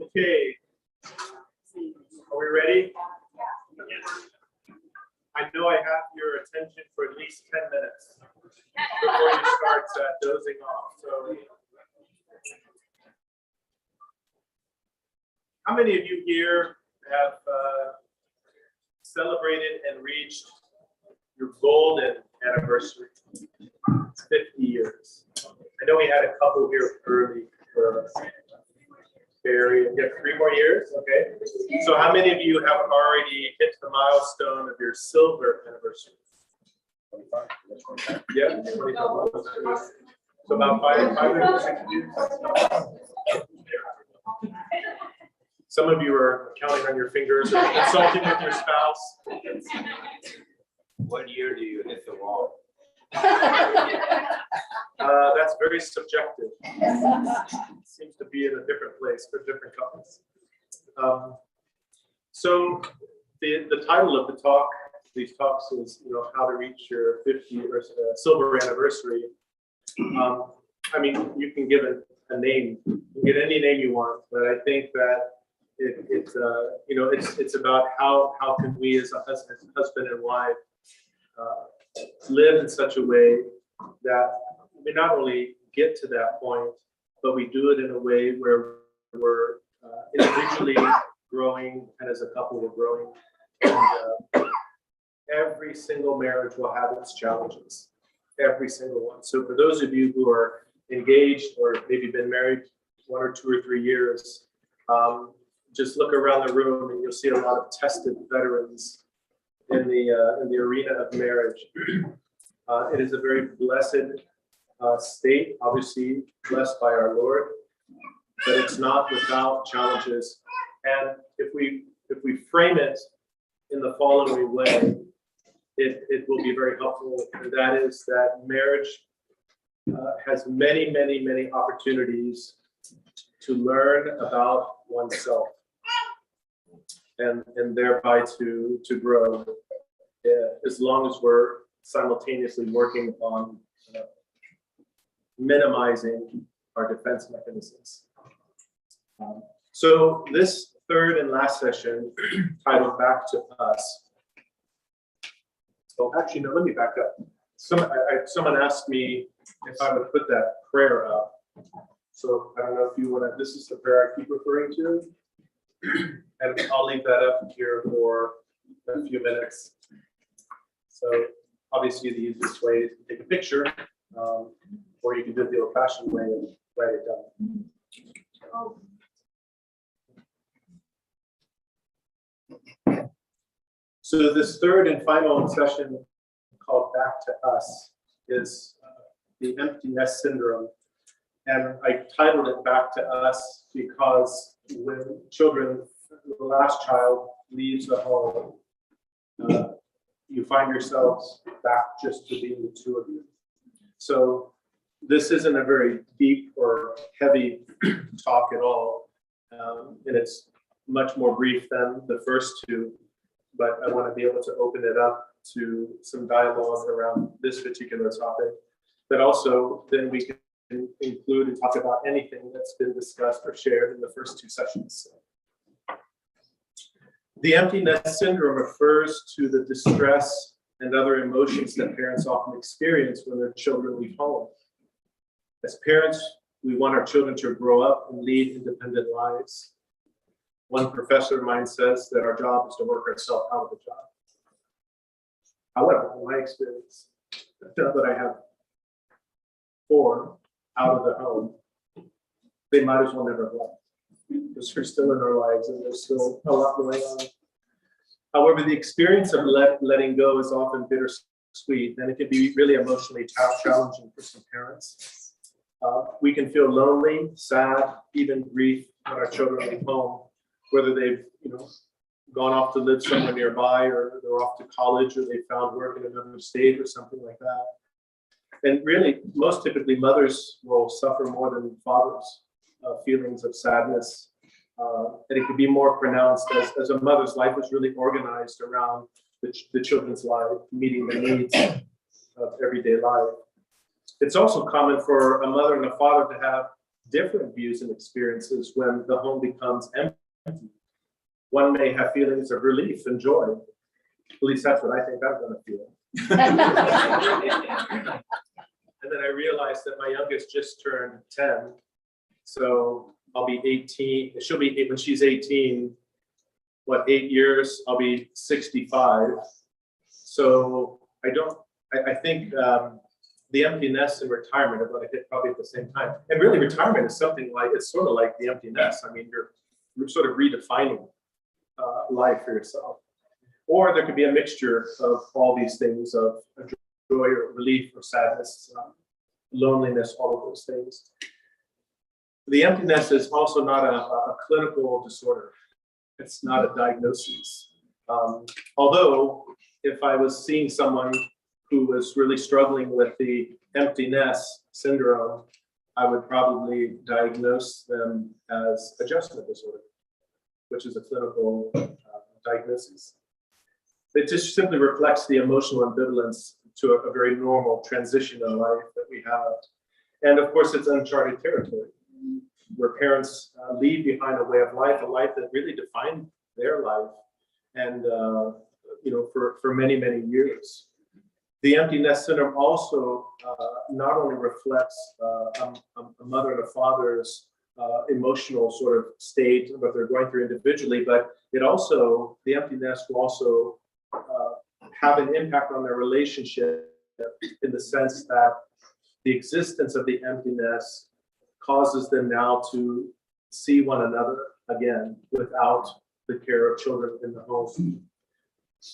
Okay, are we ready? I know I have your attention for at least 10 minutes before you start dozing off. So, how many of you here have celebrated and reached your golden anniversary? It's 50 years. I know we had a couple here early for Barry. You have 3 more years, okay? So how many of you have already hit the milestone of your silver anniversary? 25. Yeah, 25. So about 5 6 years. Some of you are counting on your fingers or consulting with your spouse. What year do you hit the wall? That's very subjective. Seems to be in a different place for different couples. So the title of the talk, these talks, is how to reach your 50th silver anniversary. I mean, you can give it a name, you can get any name you want, but I think that it's about how can we as a husband and wife live in such a way that we not only get to that point, but we do it in a way where we're individually growing, and as a couple we're growing. And, every single marriage will have its challenges, every single one. So for those of you who are engaged or maybe been married 1 or 2 or 3 years, just look around the room and you'll see a lot of tested veterans in the arena of marriage. It is a very blessed state, obviously blessed by our Lord, but it's not without challenges. And if we frame it in the following way, it will be very helpful. And that is that marriage has many, many, many opportunities to learn about oneself and thereby to grow, as long as we're simultaneously working on minimizing our defense mechanisms. So this third and last session, titled Back to Us. Oh, actually, no, let me back up. Someone asked me if I would put that prayer up. So I don't know if you want to, this is the prayer I keep referring to. And I'll leave that up here for a few minutes. So obviously the easiest way is to take a picture, or you can do it the old-fashioned way and write it down. So this third and final session, called Back to Us, is the Emptiness Syndrome. And I titled it Back to Us because when children, the last child leaves the home, you find yourselves back just to being the two of you. So this isn't a very deep or heavy talk at all. And it's much more brief than the first two. but I want to be able to open it up to some dialogue around this particular topic. But also, then we can include and talk about anything that's been discussed or shared in the first two sessions. The emptiness syndrome refers to the distress and other emotions that parents often experience when their children leave home. As parents, we want our children to grow up and lead independent lives. One professor of mine says that our job is to work ourselves out of the job. However, in my experience, now that I have 4 out of the home, they might as well never have left, because they're still in our lives and there's still a lot going on. However, the experience of letting go is often bittersweet, and it can be really emotionally challenging for some parents. We can feel lonely, sad, even grief when our children leave home, whether they've gone off to live somewhere nearby, or they're off to college, or they found work in another state or something like that. And really, most typically, mothers will suffer more than fathers, feelings of sadness. And it can be more pronounced as a mother's life is really organized around the children's life, meeting the needs of everyday life. It's also common for a mother and a father to have different views and experiences when the home becomes empty. One may have feelings of relief and joy. At least that's what I think I'm going to feel. And then I realized that my youngest just turned 10. So I'll be 18. She'll be 8 when she's 18. 8 years? I'll be 65. So I think the emptiness and retirement are going to hit probably at the same time. And really, retirement is something like, it's sort of like the emptiness. I mean, you're sort of redefining life for yourself. Or there could be a mixture of all these things, of joy or relief or sadness, loneliness, all of those things. The emptiness is also not a clinical disorder. It's not a diagnosis. Although, if I was seeing someone who was really struggling with the emptiness syndrome, I would probably diagnose them as adjustment disorder, which is a clinical diagnosis. It just simply reflects the emotional ambivalence to a very normal transition in life that we have. And of course, it's uncharted territory, where parents leave behind a way of life, a life that really defined their life, and for many, many years. The emptiness syndrome also not only reflects a mother and a father's emotional sort of state, what they're going through individually, but the emptiness will also have an impact on their relationship, in the sense that the existence of the emptiness causes them now to see one another again without the care of children in the home.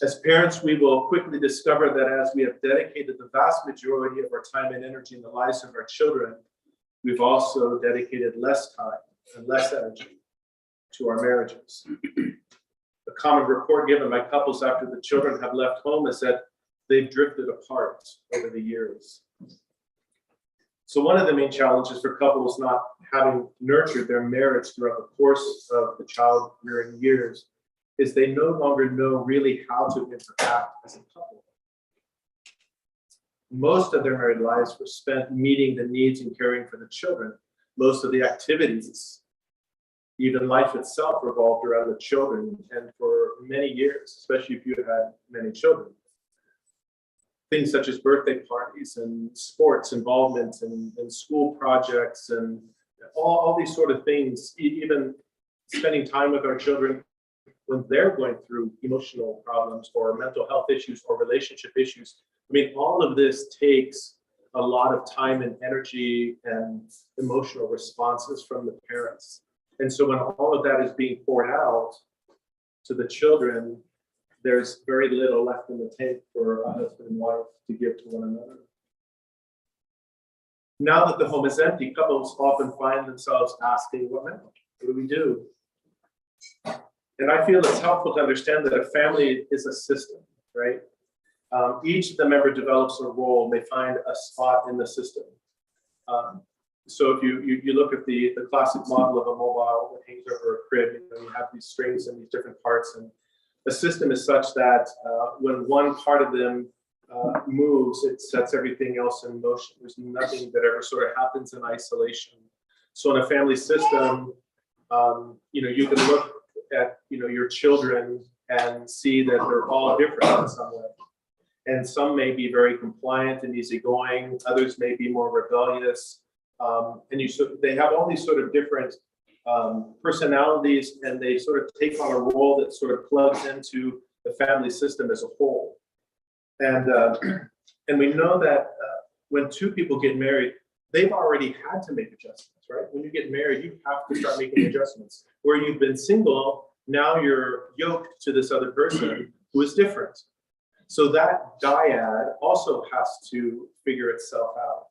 As parents, we will quickly discover that as we have dedicated the vast majority of our time and energy in the lives of our children, we've also dedicated less time and less energy to our marriages. A common report given by couples after the children have left home is that they've drifted apart over the years. So one of the main challenges for couples not having nurtured their marriage throughout the course of the child rearing years is they no longer know really how to interact as a couple. Most of their married lives were spent meeting the needs and caring for the children. Most of the activities, even life itself, revolved around the children, and for many years, especially if you had many children. Things such as birthday parties and sports involvement and school projects and all these sort of things, even spending time with our children when they're going through emotional problems or mental health issues or relationship issues. I mean, all of this takes a lot of time and energy and emotional responses from the parents. And so when all of that is being poured out to the children, there's very little left in the tank for a husband and wife to give to one another. Now that the home is empty, couples often find themselves asking, what now? What do we do? And I feel it's helpful to understand that a family is a system, right? Each of the members develops a role, they find a spot in the system. So if you look at the classic model of a mobile that hangs over a crib, you have these strings and these different parts, and a system is such that when one part of them moves, it sets everything else in motion. There's nothing that ever sort of happens in isolation. So in a family system, you can look at your children and see that they're all different in some way. And some may be very compliant and easygoing, others may be more rebellious. They have all these sort of different personalities, and they sort of take on a role that sort of plugs into the family system as a whole. And we know that when two people get married, they've already had to make adjustments, right? When you get married, you have to start making adjustments. Where you've been single, now you're yoked to this other person who is different. So that dyad also has to figure itself out.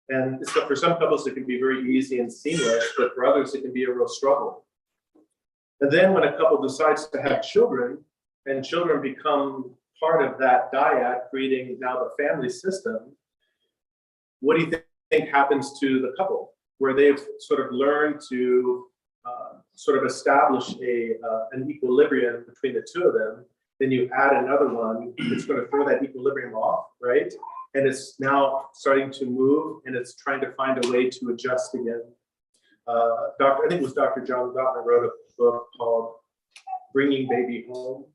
And so for some couples, it can be very easy and seamless, but for others, it can be a real struggle. And then when a couple decides to have children, and children become part of that dyad, creating now the family system, what do you think happens to the couple? Where they've sort of learned to sort of establish an equilibrium between the two of them, then you add another one, it's going to throw that equilibrium off, right? And it's now starting to move, and it's trying to find a way to adjust again. I think it was Dr. John Gottman wrote a book called Bringing Baby Home.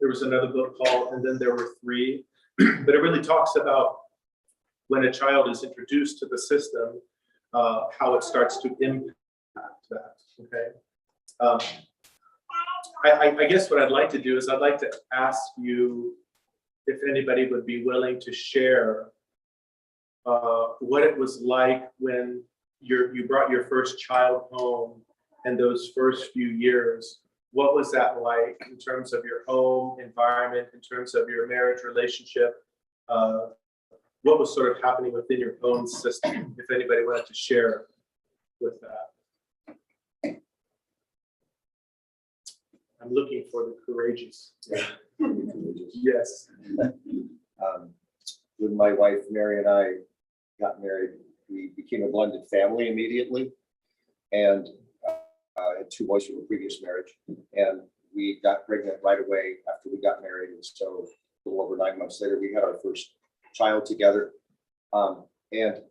There was another book called, and then there were three, but it really talks about when a child is introduced to the system, how it starts to impact that, okay? I guess what I'd like to do is I'd like to ask you if anybody would be willing to share what it was like when you brought your first child home and those first few years. What was that like in terms of your home environment, in terms of your marriage relationship? What was sort of happening within your own system, if anybody wanted to share with that? I'm looking for the courageous. Yeah. Yes. When my wife, Mary, and I got married, we became a blended family immediately, and had two boys from a previous marriage, and we got pregnant right away after we got married. And so a little over 9 months later, we had our first child together. And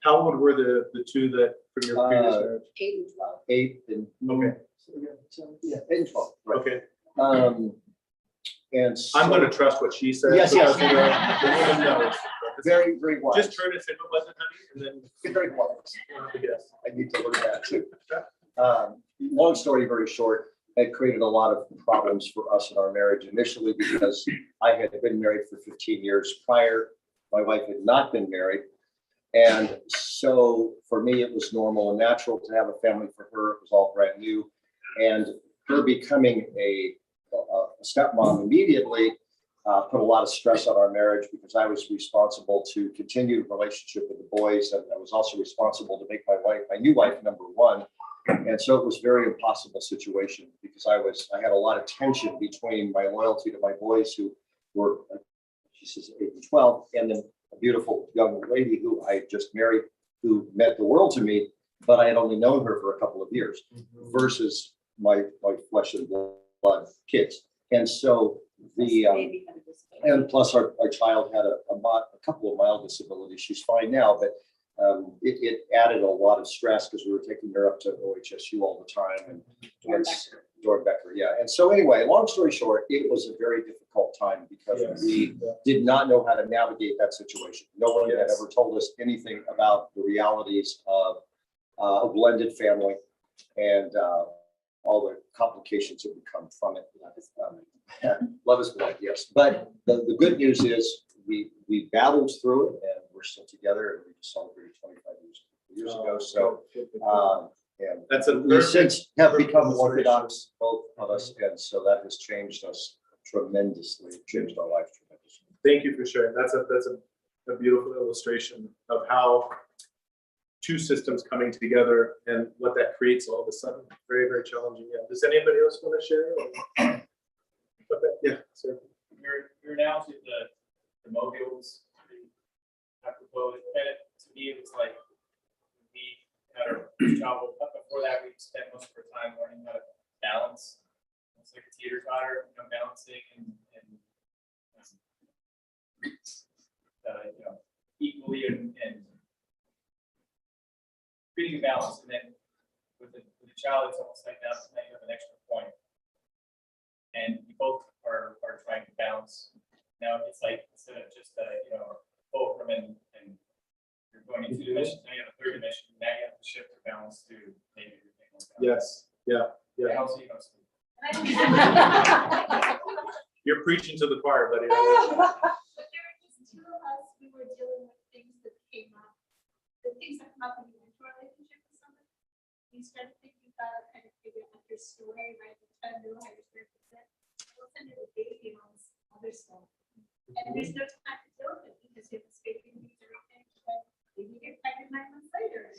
how old were the two that from your previous marriage? 8 and 12. 8 and okay. Yeah, 8 and 12. Right. Okay. And so, I'm going to trust what she says. Yes, yes. The woman knows. Very, very wise. Just turn it if it wasn't, honey, and then Get very wise. we'll have to guess. I need to learn that too. Long story very short, it created a lot of problems for us in our marriage initially because I had been married for 15 years prior. My wife had not been married. And so for me, it was normal and natural to have a family. For her, it was all brand new. And her becoming a stepmom immediately put a lot of stress on our marriage because I was responsible to continue the relationship with the boys. And I was also responsible to make my new wife, number one. And so it was a very impossible situation because I had a lot of tension between my loyalty to my boys who were, she says 8 and 12, and then a beautiful young lady who I just married, who meant the world to me, but I had only known her for a couple of years versus my flesh and blood kids. And so and plus our child had a couple of mild disabilities. She's fine now, but it added a lot of stress because we were taking her up to OHSU all the time and Dornbecker, yeah. And so anyway, long story short, it was a very difficult time because we did not know how to navigate that situation. No one had ever told us anything about the realities of a blended family and all the complications that would come from it. Love is blind, yes. But the good news is we battled through it and we're still together, and we just celebrated 25 years ago. So and that's we since have become Orthodox, both of us, and so that has changed us tremendously, changed our life tremendously. Thank you for sharing. That's a beautiful illustration of how two systems coming together and what that creates all of a sudden. Very, very challenging. Yeah. Does anybody else want to share? Yeah, sir. Your analogy of the mobiles, apropos, to me, it was like we had our child, but before that, we spent most of our time learning how to balance. And so like a teeter-totter, balancing and equally and creating a balance. And then with a child, it's almost like now you have an extra point, and you both are trying to balance. Now it's like instead of just fulcrum and you're going in 2 dimensions, now you have a 3rd dimension. Now you have to shift the balance to maybe everything like that. Yes. Yeah. Yeah. Balance, You're preaching to the choir, buddy. But there were just 2 of us who were dealing with things that came up, the things that come up when you enter a relationship with somebody. You start to think you've got to kind of figure out your story, right? You kind of know how you're supposed to fit. All of a sudden, you're baby on this other stuff. And there's no time to deal with it because you have this baby who needs everything. But maybe you get pregnant 9 months later.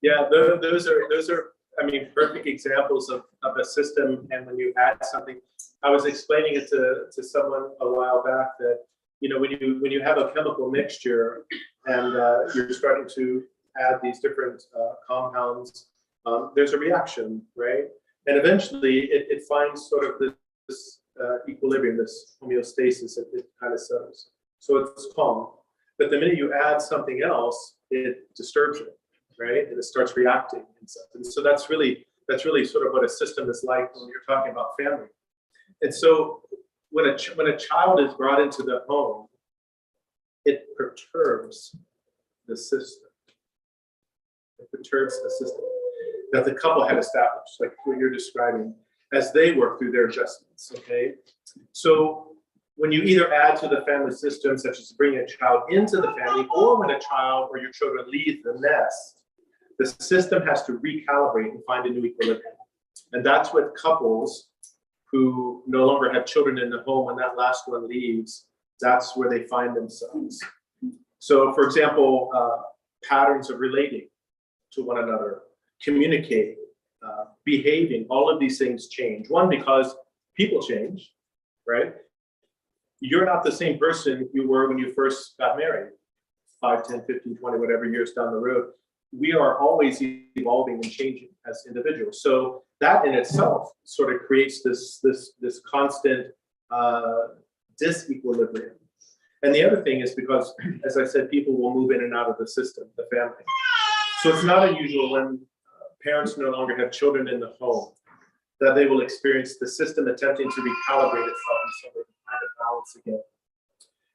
Yeah, those are, I mean, perfect examples of a system. And when you add something, I was explaining it to someone a while back that, when you have a chemical mixture and you're starting to add these different compounds, there's a reaction, right? And eventually it finds sort of this equilibrium, this homeostasis, it kind of settles. So it's calm. But the minute you add something else, it disturbs it, right? And it starts reacting and stuff. And so that's really sort of what a system is like when you're talking about family. And so when a child is brought into the home, it perturbs the system. It perturbs the system that the couple had established, like what you're describing, as they work through their adjustments, okay? So when you either add to the family system, such as bringing a child into the family, or when a child or your children leave the nest, the system has to recalibrate and find a new equilibrium. And that's what couples who no longer have children in the home, when that last one leaves, that's where they find themselves. So, for example, patterns of relating to one another, communicating, behaving, all of these things change. One, because people change, right? You're not the same person you were when you first got married, 5, 10, 15, 20, whatever years down the road. We are always evolving and changing as individuals. So that in itself sort of creates this constant disequilibrium. And the other thing is because, as I said, people will move in and out of the system, the family. So it's not unusual when parents no longer have children in the home that they will experience the system attempting to recalibrate itself and sort of find a balance again.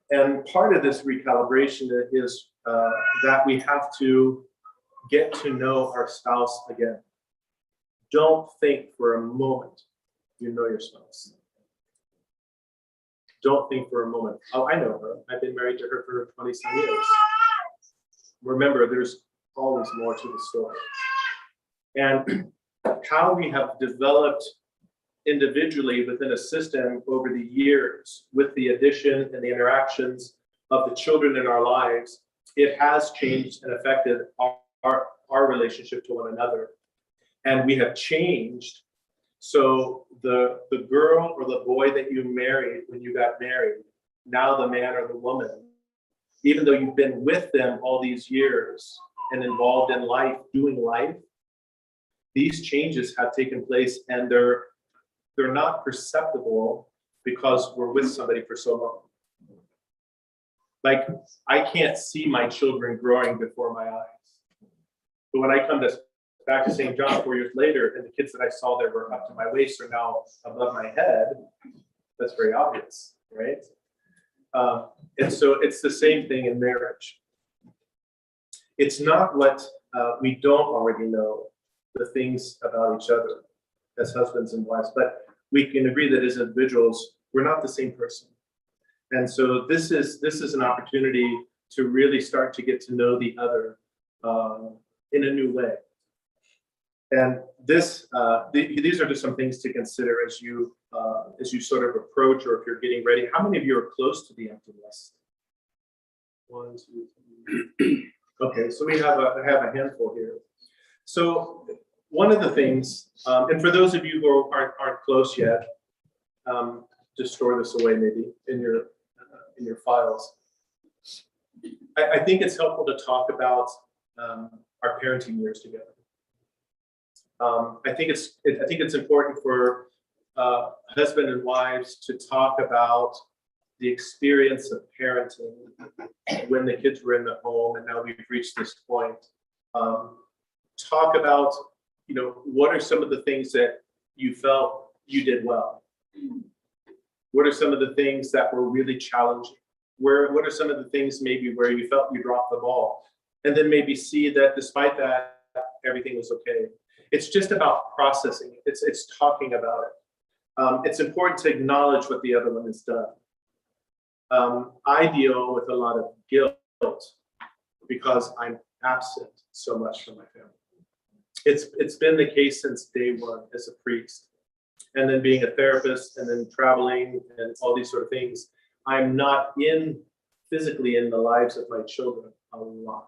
And part of this recalibration is that we have to get to know our spouse again. Don't think for a moment you know your spouse. Don't think for a moment, oh, I know her. I've been married to her for 20-some years. Remember, there's always more to the story. And how we have developed individually within a system over the years with the addition and the interactions of the children in our lives, it has changed and affected our relationship to one another. And we have changed. So the girl or the boy that you married when you got married, now the man or the woman, even though you've been with them all these years and involved in life, doing life, these changes have taken place, and they're not perceptible because we're with somebody for so long. Like, I can't see my children growing before my eyes. But when I come back to St. John 4 years later, and the kids that I saw that were up to my waist are now above my head, that's very obvious, right? And so it's the same thing in marriage. It's not what we don't already know, the things about each other as husbands and wives, but we can agree that as individuals, we're not the same person. And so this is an opportunity to really start to get to know the other in a new way. And these are just some things to consider as you sort of approach, or if you're getting ready. How many of you are close to the empty nest? 1, 2, 3. Okay, so we have a handful here. So one of the things, and for those of you who aren't close yet, just store this away maybe in your files. I think it's helpful to talk about our parenting years together. I think it's important for husband and wives to talk about the experience of parenting when the kids were in the home, and now we've reached this point. Talk about, what are some of the things that you felt you did well? What are some of the things that were really challenging? What are some of the things maybe where you felt you dropped the ball? And then maybe see that despite that, everything was okay. It's just about processing. It's talking about it. It's important to acknowledge what the other one has done. I deal with a lot of guilt because I'm absent so much from my family. It's been the case since day one as a priest, and then being a therapist, and then traveling and all these sort of things. I'm not physically in the lives of my children a lot.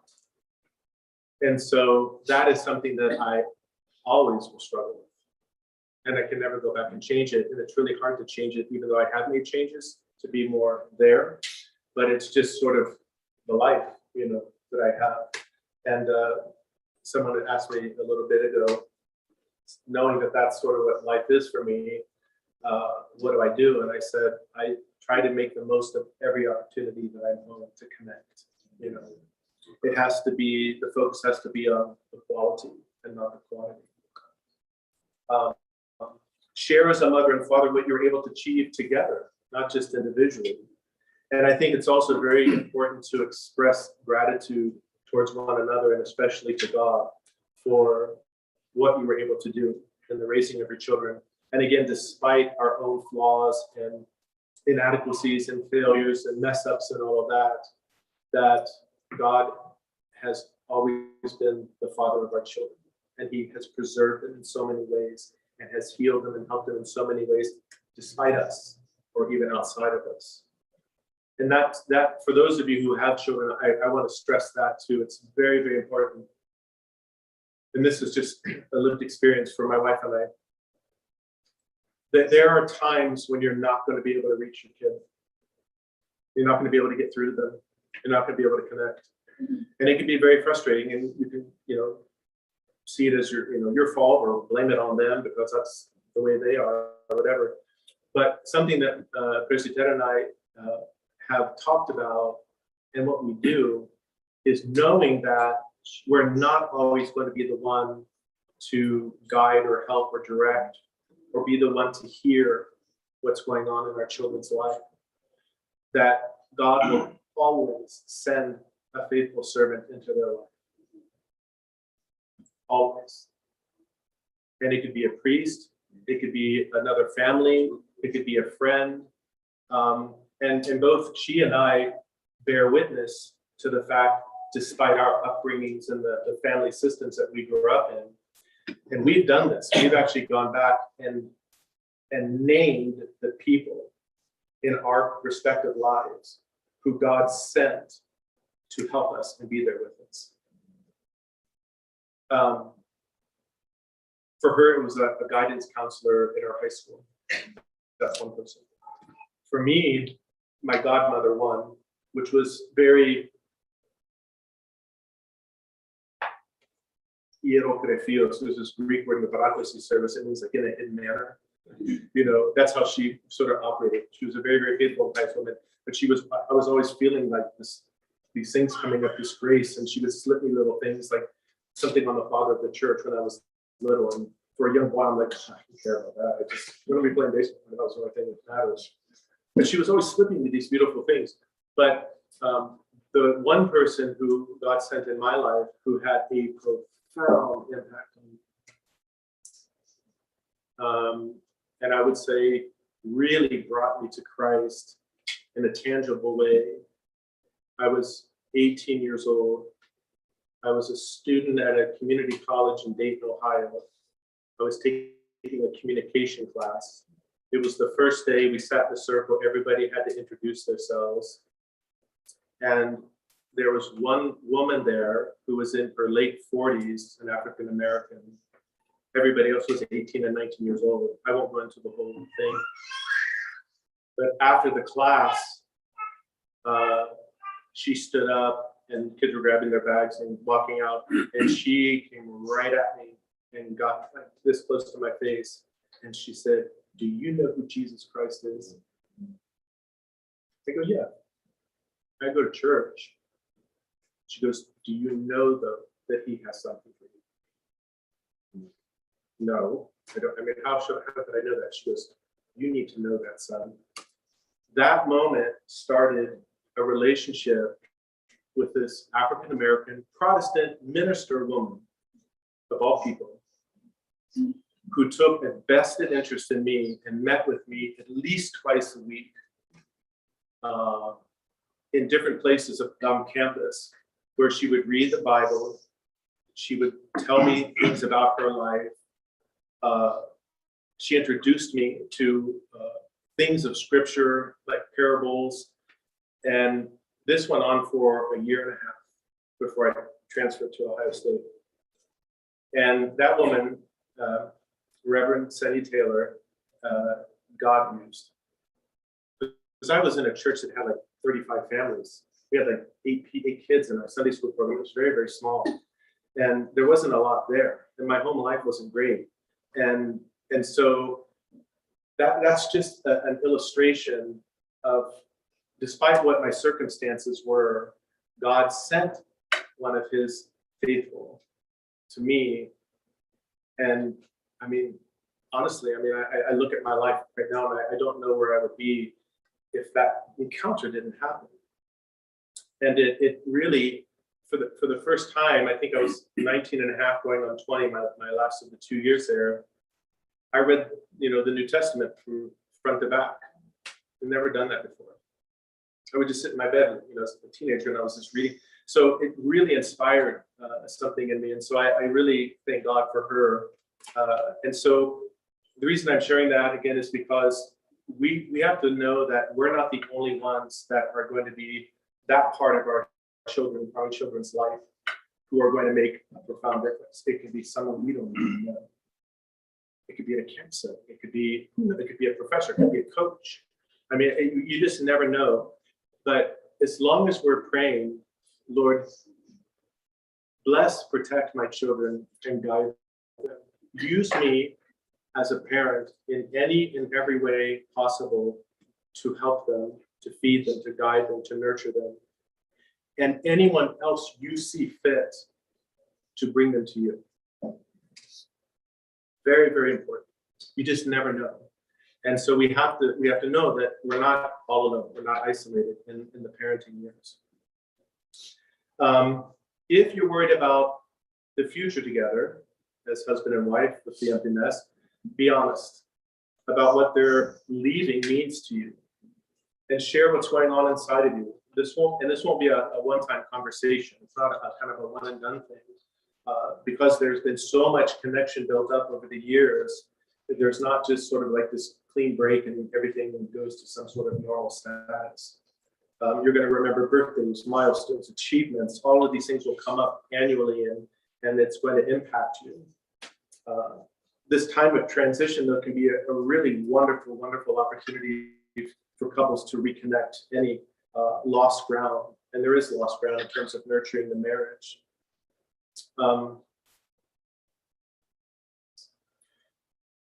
And so that is something that I always will struggle with. And I can never go back and change it. And it's really hard to change it, even though I have made changes to be more there. But it's just sort of the life, that I have. And someone had asked me a little bit ago, knowing that that's sort of what life is for me, what do I do? And I said, I try to make the most of every opportunity that I'm willing to connect. It has to be, the focus has to be on the quality and not the quantity. Share as a mother and father what you're able to achieve together, not just individually. And I think it's also very important to express gratitude towards one another, and especially to God, for what you were able to do in the raising of your children. And again, despite our own flaws and inadequacies and failures and mess ups and all of that God has always been the father of our children. And he has preserved them in so many ways, and has healed them and helped them in so many ways, despite us or even outside of us. And that for those of you who have children, I want to stress that too. It's very, very important. And this is just a lived experience for my wife and I. That there are times when you're not going to be able to reach your kid. You're not going to be able to get through to them. You're not going to be able to connect. And it can be very frustrating, and you can, see it as your fault, or blame it on them because that's the way they are, or whatever. But something that Presbyter and I have talked about, and what we do, is knowing that we're not always going to be the one to guide or help or direct, or be the one to hear what's going on in our children's life. That God will always send a faithful servant into their life. Always. And it could be a priest, it could be another family, it could be a friend. And both she and I bear witness to the fact, despite our upbringings and the family systems that we grew up in, and we've done this. We've actually gone back and named the people in our respective lives who God sent to help us and be there with us. For her, it was a guidance counselor in our high school. That's one person. For me, my godmother one, which was very hierokrefios, there's this Greek word in the Pavlatos service. It means like in a hidden manner. That's how she sort of operated. She was a very, very faithful nice woman, but I was always feeling like these things coming up, this grace, and she would slip me little things, like something on the father of the church when I was little. And for a young boy, I'm like, I don't care about that. We're going to be playing baseball. That was the only thing that matters. But she was always slipping me these beautiful things. But the one person who God sent in my life who had a profound impact on me, and I would say really brought me to Christ in a tangible way. I was 18 years old. I was a student at a community college in Dayton, Ohio. I was taking a communication class. It was the first day we sat in a circle. Everybody had to introduce themselves. And there was one woman there who was in her late 40s, an African American. Everybody else was 18 and 19 years old. I won't go into the whole thing. But after the class, she stood up, and kids were grabbing their bags and walking out, and she came right at me and got like this close to my face. And she said, "Do you know who Jesus Christ is?" I go, "Yeah. I go to church." She goes, "Do you know though that he has something for you?" "No, I don't. I mean, how could I know that?" She goes, "You need to know that, son." That moment started a relationship with this African American Protestant minister woman, of all people, who took a vested interest in me and met with me at least twice a week in different places on campus, where she would read the Bible, she would tell me things about her life. She introduced me to things of scripture, like parables, and this went on for a year and a half before I transferred to Ohio State. And that woman, Reverend Senny Taylor, God used. Because I was in a church that had like 35 families. We had like eight kids in our Sunday school program. It was very, very small. And there wasn't a lot there. And my home life wasn't great. And so that's just an illustration of, despite what my circumstances were, God sent one of his faithful to me. And I mean, honestly, I look at my life right now and I don't know where I would be if that encounter didn't happen. And it really, for the first time, I think I was 19 and a half going on 20, my last of the 2 years there, I read, the New Testament from front to back. I've never done that before. I would just sit in my bed, as a teenager, and I was just reading. So it really inspired something in me. And so I really thank God for her. And so the reason I'm sharing that again is because we have to know that we're not the only ones that are going to be that part of our children's life who are going to make a profound difference. It could be someone we don't even know. It could be a counselor. It could be a professor. It could be a coach. I mean, you just never know. But as long as we're praying, Lord, bless, protect my children and guide them. Use me as a parent in any and every way possible to help them, to feed them, to guide them, to nurture them. And anyone else you see fit to bring them to you. Very, very important. You just never know. And so we have to know that we're not all alone. We're not isolated in the parenting years. If you're worried about the future together as husband and wife with the empty nest, be honest about what their leaving means to you, and share what's going on inside of you. This won't be a one-time conversation. It's not a kind of a one and done thing, because there's been so much connection built up over the years. There's not just sort of like this clean break and everything goes to some sort of normal status. You're going to remember birthdays, milestones, achievements. All of these things will come up annually, and it's going to impact you. This time of transition, though, can be a really wonderful, wonderful opportunity for couples to reconnect any lost ground. And there is lost ground in terms of nurturing the marriage.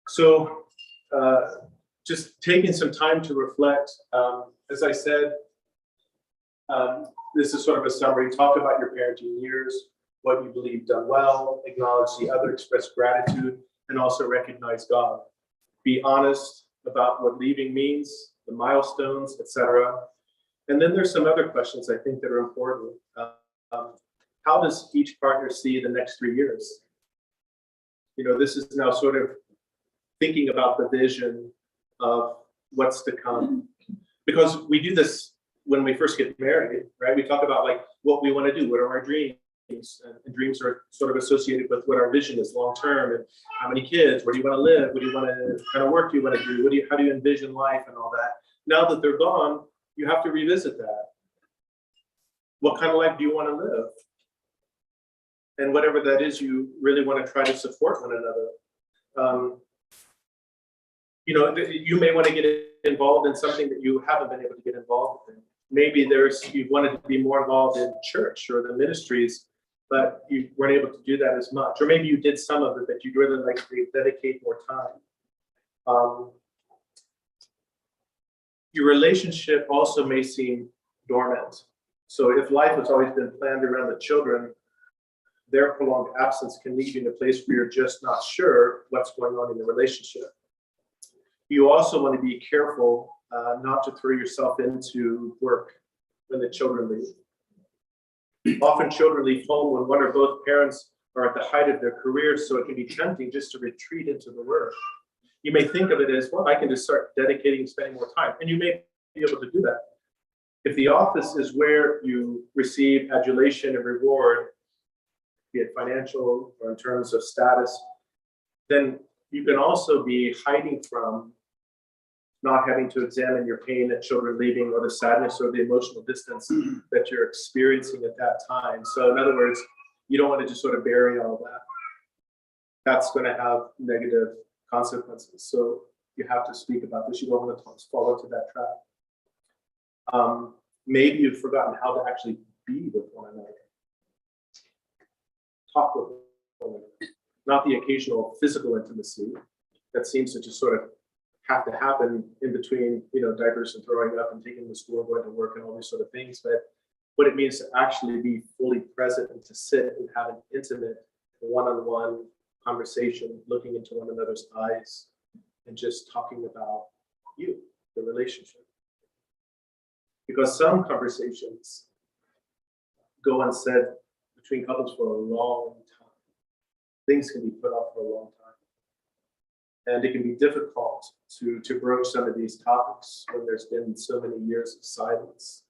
So just taking some time to reflect. As I said, this is sort of a summary. Talk about your parenting years, what you believe done well, acknowledge the other, express gratitude, and also recognize God. Be honest about what leaving means, the milestones, etc. And then there's some other questions I think that are important. How does each partner see the next 3 years? This is now sort of thinking about the vision of what's to come. Because we do this when we first get married, right? We talk about like what we want to do, what are our dreams? And dreams are sort of associated with what our vision is long term, and how many kids, where do you want to live, what do you want to kind of work do you want to do, how do you envision life and all that. Now that they're gone, you have to revisit that. What kind of life do you want to live? And whatever that is, you really want to try to support one another. You may want to get involved in something that you haven't been able to get involved in. Maybe you wanted to be more involved in church or the ministries but you weren't able to do that as much. Or maybe you did some of it, but you'd really like to dedicate more time. Your relationship also may seem dormant. So if life has always been planned around the children, their prolonged absence can leave you in a place where you're just not sure what's going on in the relationship. You also want to be careful not to throw yourself into work when the children leave. Often children leave home when one or both parents are at the height of their careers, so it can be tempting just to retreat into the work. You may think of it as, well, I can just start dedicating, spending more time, and you may be able to do that. If the office is where you receive adulation and reward, be it financial or in terms of status, then you can also be hiding from not having to examine your pain at children leaving, or the sadness or the emotional distance that you're experiencing at that time. So in other words, you don't want to just sort of bury all of that. That's going to have negative consequences. So you have to speak about this. You don't want to fall into that trap. Maybe you've forgotten how to actually be with one another. Talk with one another. Not the occasional physical intimacy that seems to just sort of have to happen in between, diapers and throwing up and taking them to school, going to work and all these sort of things. But what it means to actually be fully present and to sit and have an intimate one-on-one conversation, looking into one another's eyes and just talking about you, the relationship. Because some conversations go unsaid between couples for a long time. Things can be put off for a long time. And it can be difficult to broach some of these topics when there's been so many years of silence.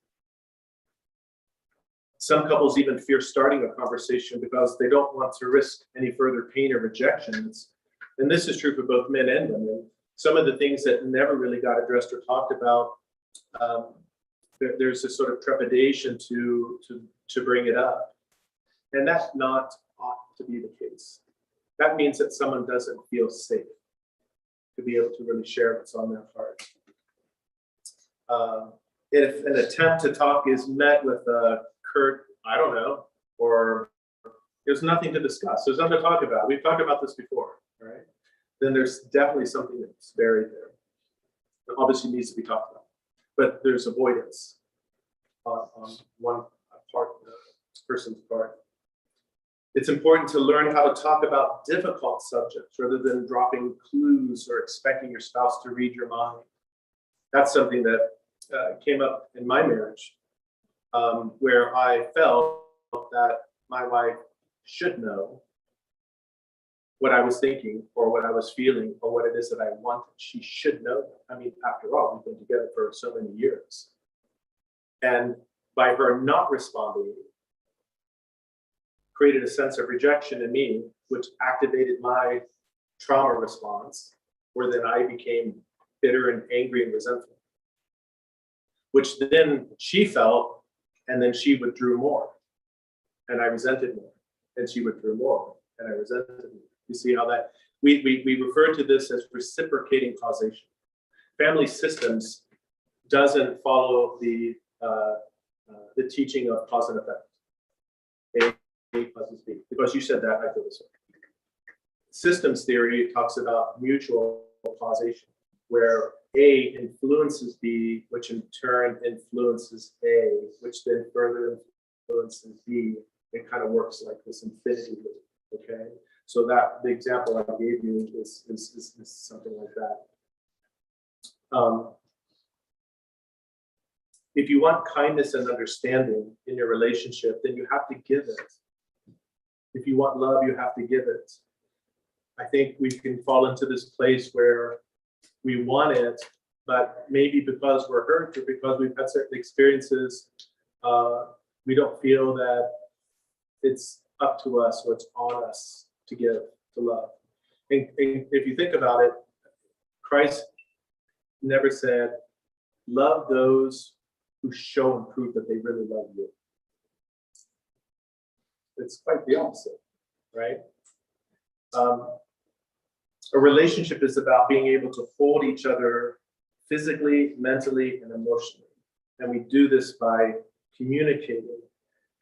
Some couples even fear starting a conversation because they don't want to risk any further pain or rejections. And this is true for both men and women. Some of the things that never really got addressed or talked about, there's this sort of trepidation to bring it up. And that's not ought to be the case. That means that someone doesn't feel safe to be able to really share what's on their heart. If an attempt to talk is met with a curt, I don't know, or there's nothing to discuss, there's nothing to talk about, we've talked about this before, right? Then there's definitely something that's buried there. It obviously needs to be talked about, but there's avoidance on one part of the person's part. It's important to learn how to talk about difficult subjects rather than dropping clues or expecting your spouse to read your mind. That's something that came up in my marriage, where I felt that my wife should know what I was thinking or what I was feeling or what it is that I wanted. She should know that. I mean, after all, we've been together for so many years. And by her not responding, created a sense of rejection in me, which activated my trauma response, where then I became bitter and angry and resentful, which then she felt, and then she withdrew more, and I resented more, and she withdrew more, and I resented more. You see how that, we refer to this as reciprocating causation. Family systems doesn't follow the teaching of cause and effect. A causes B. Because you said that, I feel this way. Systems theory talks about mutual causation, where A influences B, which in turn influences A, which then further influences B. It kind of works like this infinity loop. Okay, so that the example I gave you is something like that. If you want kindness and understanding in your relationship, then you have to give it. If you want love, you have to give it. I think we can fall into this place where we want it, but maybe because we're hurt or because we've had certain experiences, we don't feel that it's up to us or it's on us to give, to love. And if you think about it, Christ never said, love those who show and prove that they really love you. It's quite the opposite, right? A relationship is about being able to hold each other physically, mentally, and emotionally. And we do this by communicating.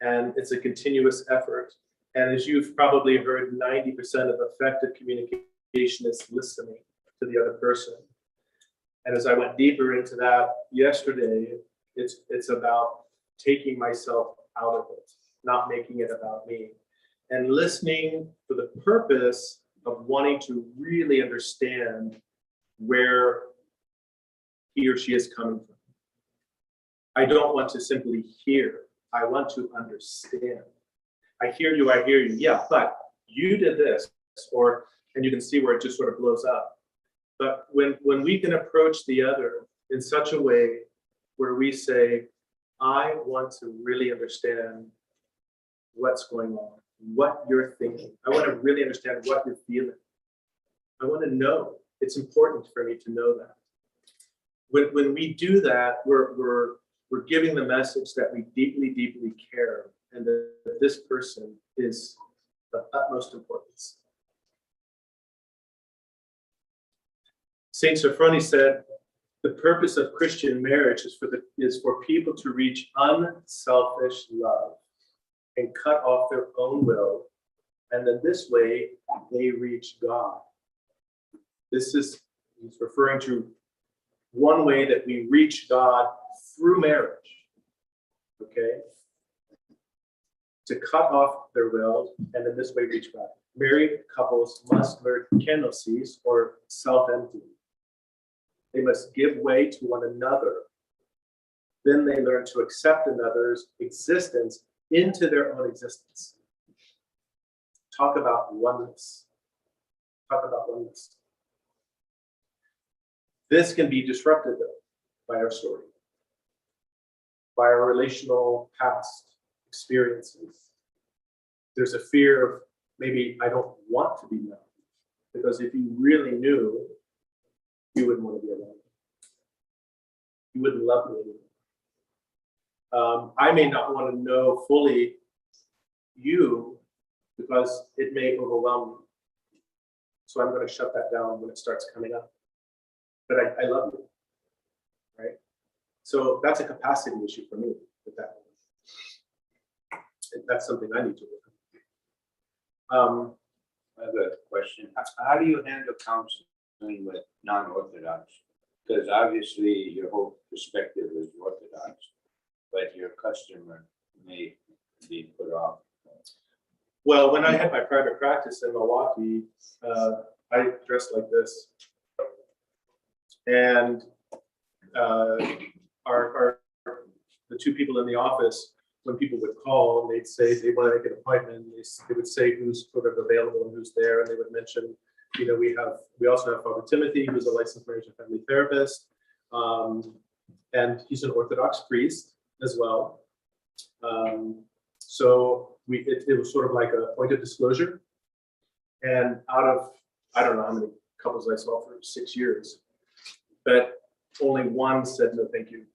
And it's a continuous effort. And as you've probably heard, 90% of effective communication is listening to the other person. And as I went deeper into that yesterday, it's about taking myself out of it, not making it about me, and listening for the purpose of wanting to really understand where he or she is coming from. I don't want to simply hear. I want to understand. I hear you, yeah, but you did this, and you can see where it just sort of blows up. But when we can approach the other in such a way where we say, I want to really understand what's going on, what you're thinking. I want to really understand what you're feeling. I want to know. It's important for me to know that. When we do that, we're giving the message that we deeply, deeply care, and that this person is of utmost importance. Saint Sophrony said, the purpose of Christian marriage is for people to reach unselfish love and cut off their own will, and then this way they reach God. He's referring to one way that we reach God through marriage, okay? To cut off their will, and in this way reach God. Married couples must learn kenosis, or self-emptying. They must give way to one another. Then they learn to accept another's existence into their own existence. Talk about oneness. Talk about oneness. This can be disrupted, though, by our story, by our relational past experiences. There's a fear of maybe I don't want to be known, because if you really knew, you wouldn't want to be alone. You wouldn't love me anymore. I may not want to know fully you because it may overwhelm me. So I'm going to shut that down when it starts coming up. But I love you, right? So that's a capacity issue for me with that. That's something I need to work on. I have a question. How do you handle counseling with non-Orthodox? Because obviously your whole perspective is Orthodox, but your customer may be put off. Well, when I had my private practice in Milwaukee, I dressed like this. And the two people in the office, when people would call and they'd say they want to make an appointment, they would say who's sort of available and who's there, and they would mention, you know, we also have Father Timothy, who's a licensed marriage and family therapist, and he's an Orthodox priest as well. So it was sort of like a point of disclosure. And out of, I don't know how many couples I saw for 6 years, but only one said no thank you.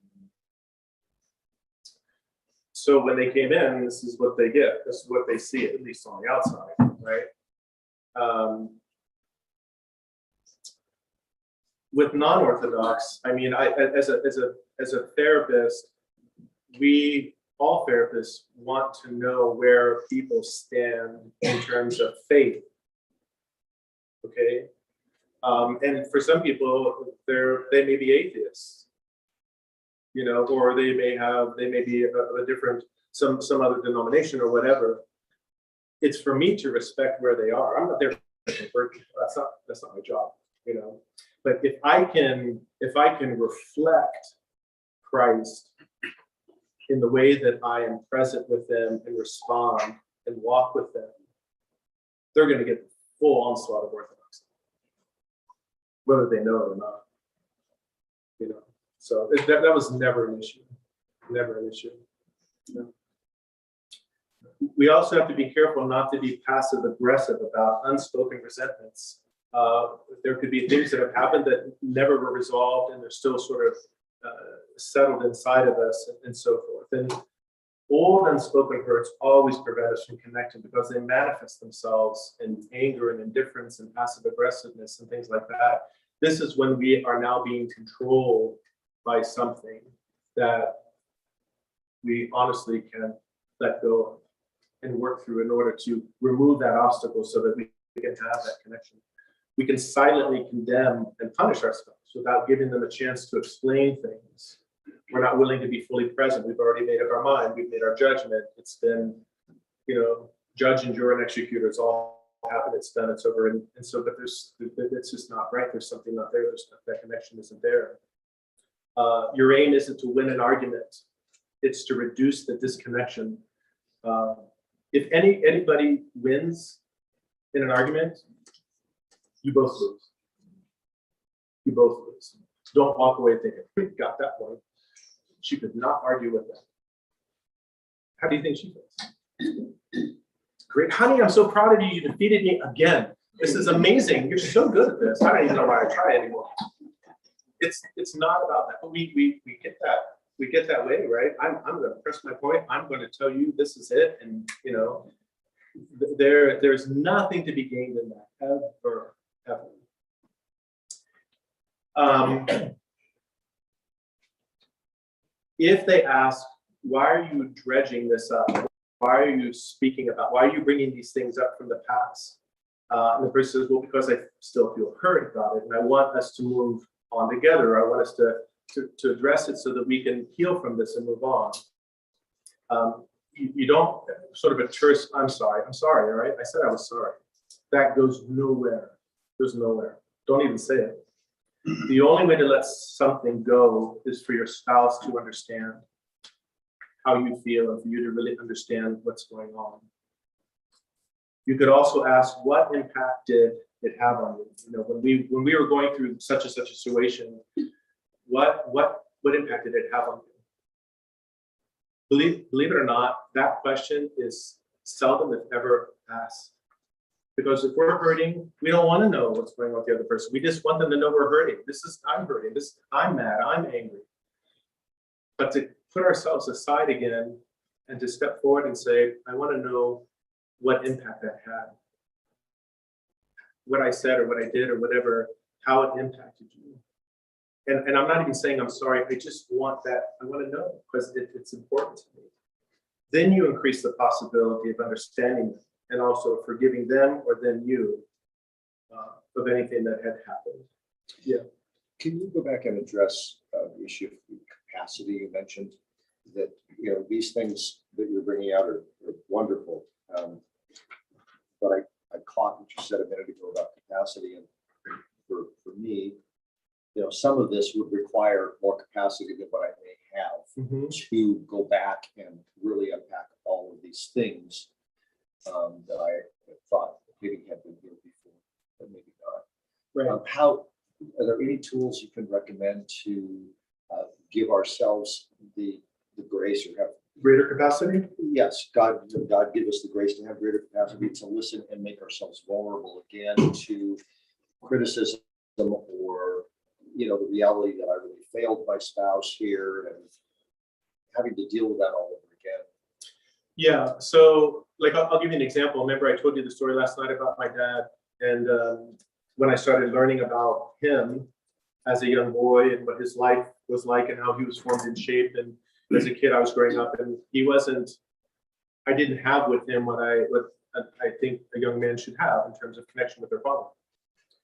So when they came in, this is what they get. This is what they see, at least on the outside, right? With non-Orthodox, I mean, as a therapist, all therapists want to know where people stand in terms of faith. Okay, and for some people, they may be atheists, you know, or they may be a different some other denomination or whatever. It's for me to respect where they are. I'm not there to convert people. That's not my job, you know. But if I can reflect Christ in the way that I am present with them and respond and walk with them, they're going to get the full onslaught of Orthodoxy, whether they know it or not. You know, so that was never an issue. Never an issue. You know? We also have to be careful not to be passive aggressive about unspoken resentments. There could be things that have happened that never were resolved, and they're still sort of settled inside of us, and so forth. And old unspoken hurts always prevent us from connecting because they manifest themselves in anger and indifference and passive aggressiveness and things like that. This is when we are now being controlled by something that we honestly can let go of. and work through in order to remove that obstacle so that we can have that connection. We can silently condemn and punish ourselves without giving them a chance to explain things. We're not willing to be fully present. We've already made up our mind. We've made our judgment. It's been, judge and juror and executor. It's all happened. It's done. It's over. And so, but it's just not right. There's something not there. That connection isn't there. Your aim isn't to win an argument. It's to reduce the disconnection. If anybody wins in an argument, you both lose. You both lose. Don't walk away thinking, got that one. She could not argue with that. How do you think she feels? Great. Honey, I'm so proud of you. You defeated me again. This is amazing. You're so good at this. I don't even know why I try anymore. It's not about that. But we get that. We get that way, right? I'm going to press my point. I'm going to tell you this is it. And, there's nothing to be gained in that, ever. If they ask, why are you dredging this up? Why are you speaking about, why are you bringing these things up from the past? And the person says, well, because I still feel hurt about it. And I want us to move on together. I want us to address it so that we can heal from this and move on. You don't sort of a terse, I'm sorry, all right? I said I was sorry. That goes nowhere. Goes nowhere. Don't even say it. The only way to let something go is for your spouse to understand how you feel and for you to really understand what's going on. You could also ask, what impact did it have on you? When we were going through such and such a situation, what impact did it have on you? Believe it or not, that question is seldom, if ever, asked. Because if we're hurting, we don't want to know what's going on with the other person. We just want them to know we're hurting. I'm hurting. I'm mad. I'm angry. But to put ourselves aside again and to step forward and say, I want to know what impact that had. What I said or what I did or whatever, how it impacted you. And I'm not even saying I'm sorry. I just want that. I want to know because it's important to me. Then you increase the possibility of understanding them and also forgiving them or then you of anything that had happened. Yeah. Can you go back and address the issue of capacity? You mentioned that these things that you're bringing out are wonderful, but I caught what you said a minute ago about capacity, and for me, some of this would require more capacity than what I may have to go back and really unpack all of these things that I thought maybe had been here before, but maybe not. Right. Are there any tools you can recommend to give ourselves the grace or have Greater capacity? yes, God give us the grace to have greater capacity to listen and make ourselves vulnerable again to criticism or the reality that I really failed my spouse here and having to deal with that all over again. Yeah. So I'll give you an example. Remember I told you the story last night about my dad and when I started learning about him as a young boy and what his life was like and how he was formed and shaped. And as a kid, I was growing up and I didn't have with him what I think a young man should have in terms of connection with their father.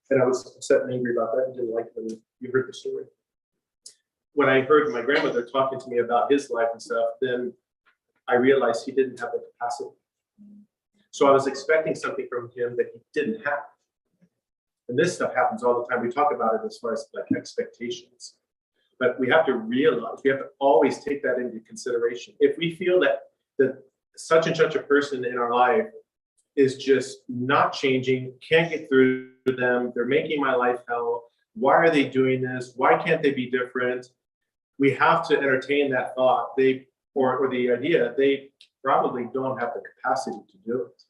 And I was upset and angry about that and didn't like it when you heard the story. When I heard my grandmother talking to me about his life and stuff, then I realized he didn't have the capacity. So I was expecting something from him that he didn't have. And this stuff happens all the time. We talk about it as far as expectations. But we have to realize, we have to always take that into consideration. If we feel that such and such a person in our life is just not changing, can't get through to them, they're making my life hell, why are they doing this? Why can't they be different? We have to entertain that thought. Or the idea, they probably don't have the capacity to do it.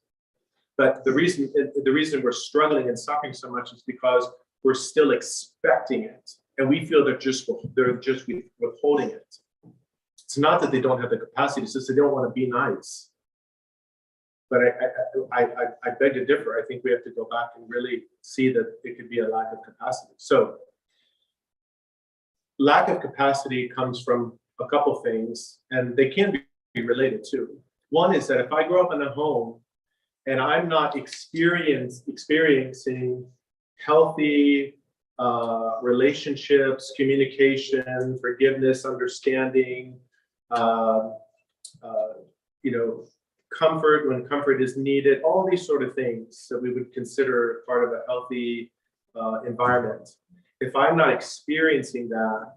But the reason we're struggling and suffering so much is because we're still expecting it. And we feel they're just withholding it. It's not that they don't have the capacity, it's just they don't want to be nice. But I beg to differ. I think we have to go back and really see that it could be a lack of capacity. So lack of capacity comes from a couple things, and they can be related too. One is that if I grow up in a home and I'm not experiencing healthy relationships, communication, forgiveness, understanding, comfort when comfort is needed, all these sort of things that we would consider part of a healthy environment. If I'm not experiencing that,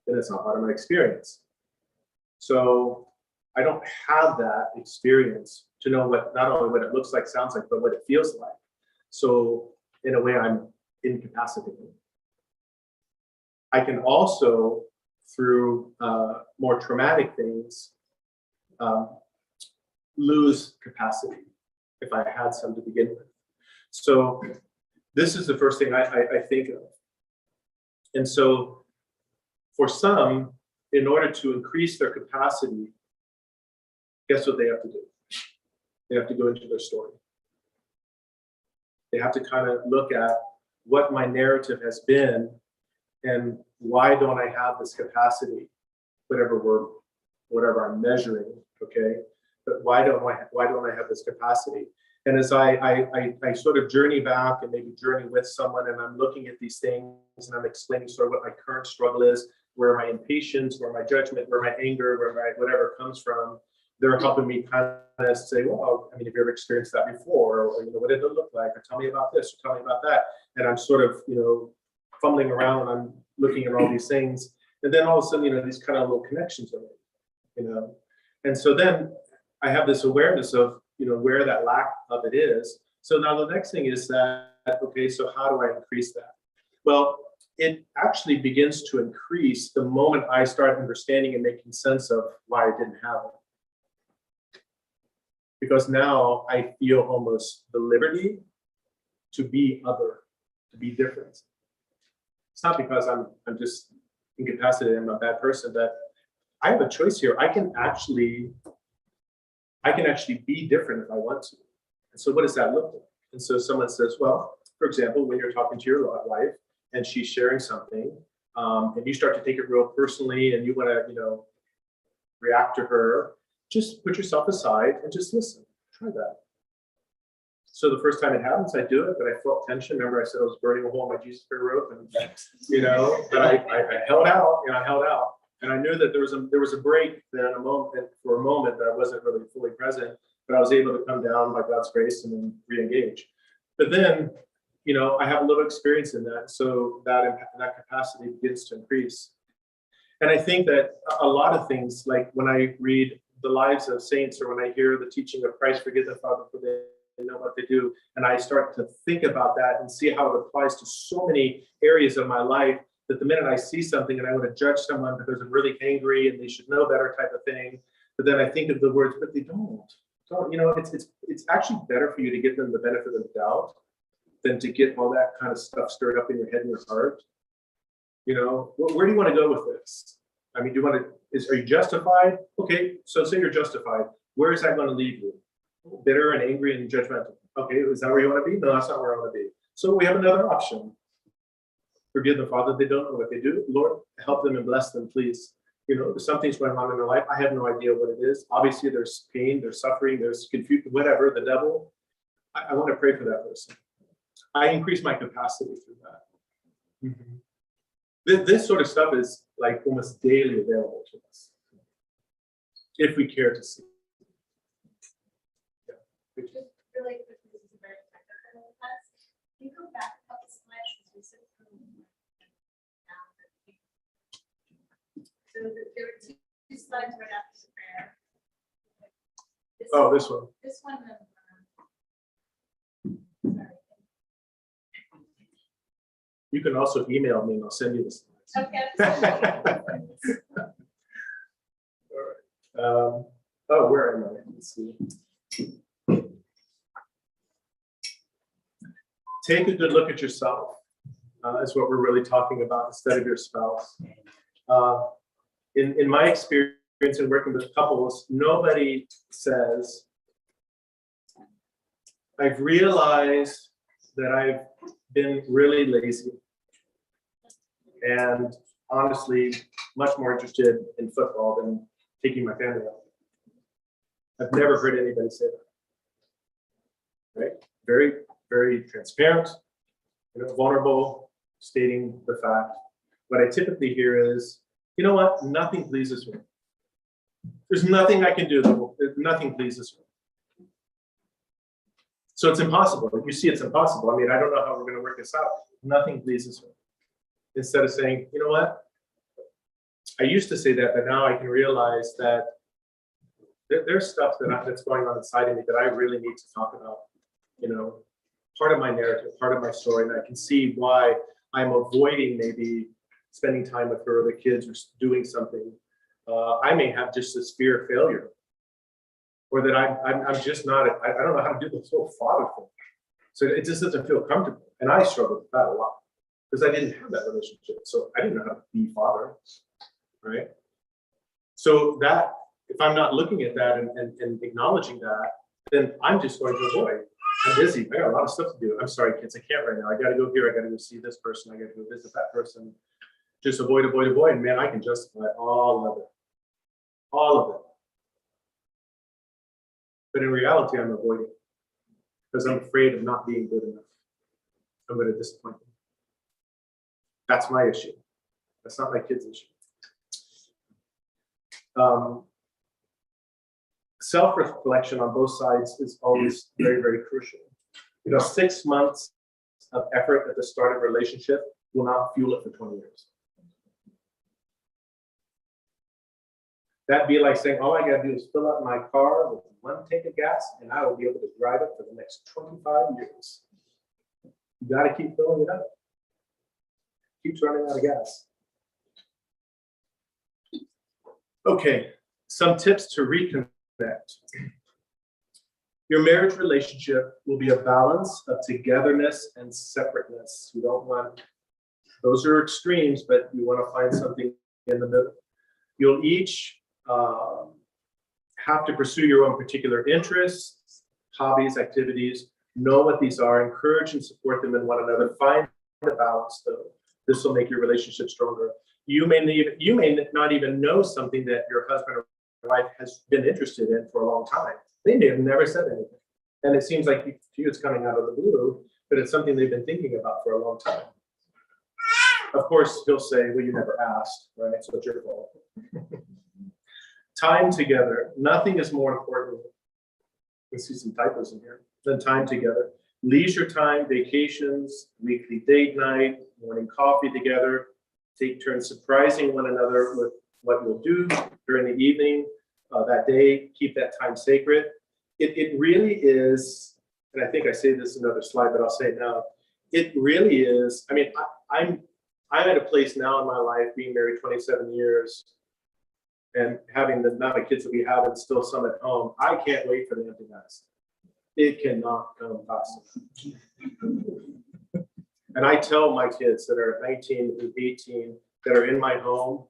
then it's not part of my experience. So I don't have that experience to know what, not only what it looks like, sounds like, but what it feels like. So in a way, I'm incapacitated. I can also, through more traumatic things, lose capacity if I had some to begin with. So this is the first thing I think of. And so for some, in order to increase their capacity, guess what they have to do? They have to go into their story. They have to kind of look at what my narrative has been and why don't I have this capacity, whatever I'm measuring, okay? But why don't I have this capacity? And as I sort of journey back and maybe journey with someone, and I'm looking at these things and I'm explaining sort of what my current struggle is, where my impatience, where my judgment, where my anger, where my whatever comes from, they're helping me kind of say, well, I mean, have you ever experienced that before? Or what did it look like? Or tell me about this, or tell me about that. And I'm sort of, fumbling around and I'm looking at all these things. And then all of a sudden, these kind of little connections are made, And so then I have this awareness of, where that lack of it is. So now the next thing is that, okay, so how do I increase that? Well, it actually begins to increase the moment I start understanding and making sense of why I didn't have it. Because now I feel almost the liberty to be other, to be different. It's not because I'm just incapacitated, I'm a bad person, but I have a choice here. I can actually be different if I want to. And so what does that look like? And so someone says, well, for example, when you're talking to your wife and she's sharing something, and you start to take it real personally and you want to, react to her, just put yourself aside and just listen. Try that. So the first time it happens, I do it, but I felt tension. Remember, I said I was burning a hole in my Jesus Prayer rope, and but I held out. I held out, and I knew that there was a break there for a moment that I wasn't really fully present, but I was able to come down by God's grace and then re-engage. But then, I have a little experience in that, so that capacity begins to increase. And I think that a lot of things, like when I read the lives of saints, or when I hear the teaching of Christ, forgive the Father for they know what they do, and I start to think about that and see how it applies to so many areas of my life, that the minute I see something and I want to judge someone because I'm really angry and they should know better type of thing, but then I think of the words, but they don't. It's actually better for you to give them the benefit of the doubt than to get all that kind of stuff stirred up in your head and your heart. Where do you want to go with this? I mean, are you justified? Okay, so say you're justified. Where is that going to lead you? Bitter and angry and judgmental. Okay, is that where you want to be? No, that's not where I want to be. So we have another option. Forgive the Father, they don't know what they do. Lord, help them and bless them, please. Something's going on in their life. I have no idea what it is. Obviously, there's pain, there's suffering, there's confusion, whatever, the devil. I want to pray for that person. I increase my capacity through that. Mm-hmm. This sort of stuff is like almost daily available to us, if we care to see. Just really quickly, this is a very technical test. Can you go back a couple slides? So there were two slides right after the prayer. This one. This one. Sorry. You can also email me and I'll send you the slides. Okay. All right. Where am I? Let's see. Take a good look at yourself. Is what we're really talking about instead of your spouse. In my experience in working with couples, nobody says, I've realized that I've been really lazy and honestly much more interested in football than taking my family out. I've never heard anybody say that. Right? Very, very transparent, vulnerable, stating the fact. What I typically hear is, you know what? Nothing pleases me. There's nothing I can do. Nothing pleases me. So it's impossible. You see, it's impossible. I mean, I don't know how we're going to work this out. Nothing pleases me. Instead of saying, you know what? I used to say that, but now I can realize that there's stuff that's going on inside of me that I really need to talk about. Part of my narrative, part of my story, and I can see why I'm avoiding maybe spending time with her or the kids or doing something. I may have just this fear of failure, or that I'm just not, I don't know how to do this whole father thing. So it just doesn't feel comfortable. And I struggled with that a lot because I didn't have that relationship. So I didn't know how to be father, right? So that, if I'm not looking at that and acknowledging that, then I'm just going to avoid. I'm busy. I got a lot of stuff to do. I'm sorry, kids, I can't right now. I got to go here. I got to go see this person. I got to go visit that person. Just avoid. And man, I can justify all of it. All of it. But in reality, I'm avoiding because I'm afraid of not being good enough. I'm going to disappoint them. That's my issue. That's not my kids' issue. Self-reflection on both sides is always very, very crucial. 6 months of effort at the start of a relationship will not fuel it for 20 years. That'd be like saying, all I gotta do is fill up my car with 1 tank of gas and I will be able to drive it for the next 25 years. You gotta keep filling it up. Keeps running out of gas. Okay, some tips to reconnect. Your marriage relationship will be a balance of togetherness and separateness. You don't want, those are extremes, but you want to find something in the middle. You'll each have to pursue your own particular interests, hobbies, activities, know what these are, encourage and support them in one another. Find the balance though. This will make your relationship stronger. You may not even know something that your husband or wife has been interested in for a long time. They may have never said anything. And it seems like to you it's coming out of the blue, but it's something they've been thinking about for a long time. Of course, he'll say, well, you never asked, right? So it's your fault. Time together. Nothing is more important. Let's see some typos in here. Than time together. Leisure time, vacations, weekly date night, morning coffee together. Take turns surprising one another with what you'll do during the evening, that day. Keep that time sacred. It really is, and I think I say this in another slide, but I'll say it now. It really is. I mean, I'm at a place now in my life, being married 27 years, and having the amount of kids that we have, and still some at home. I can't wait for the empty nest. It cannot come fast enough. And I tell my kids that are 19 and 18 that are in my home,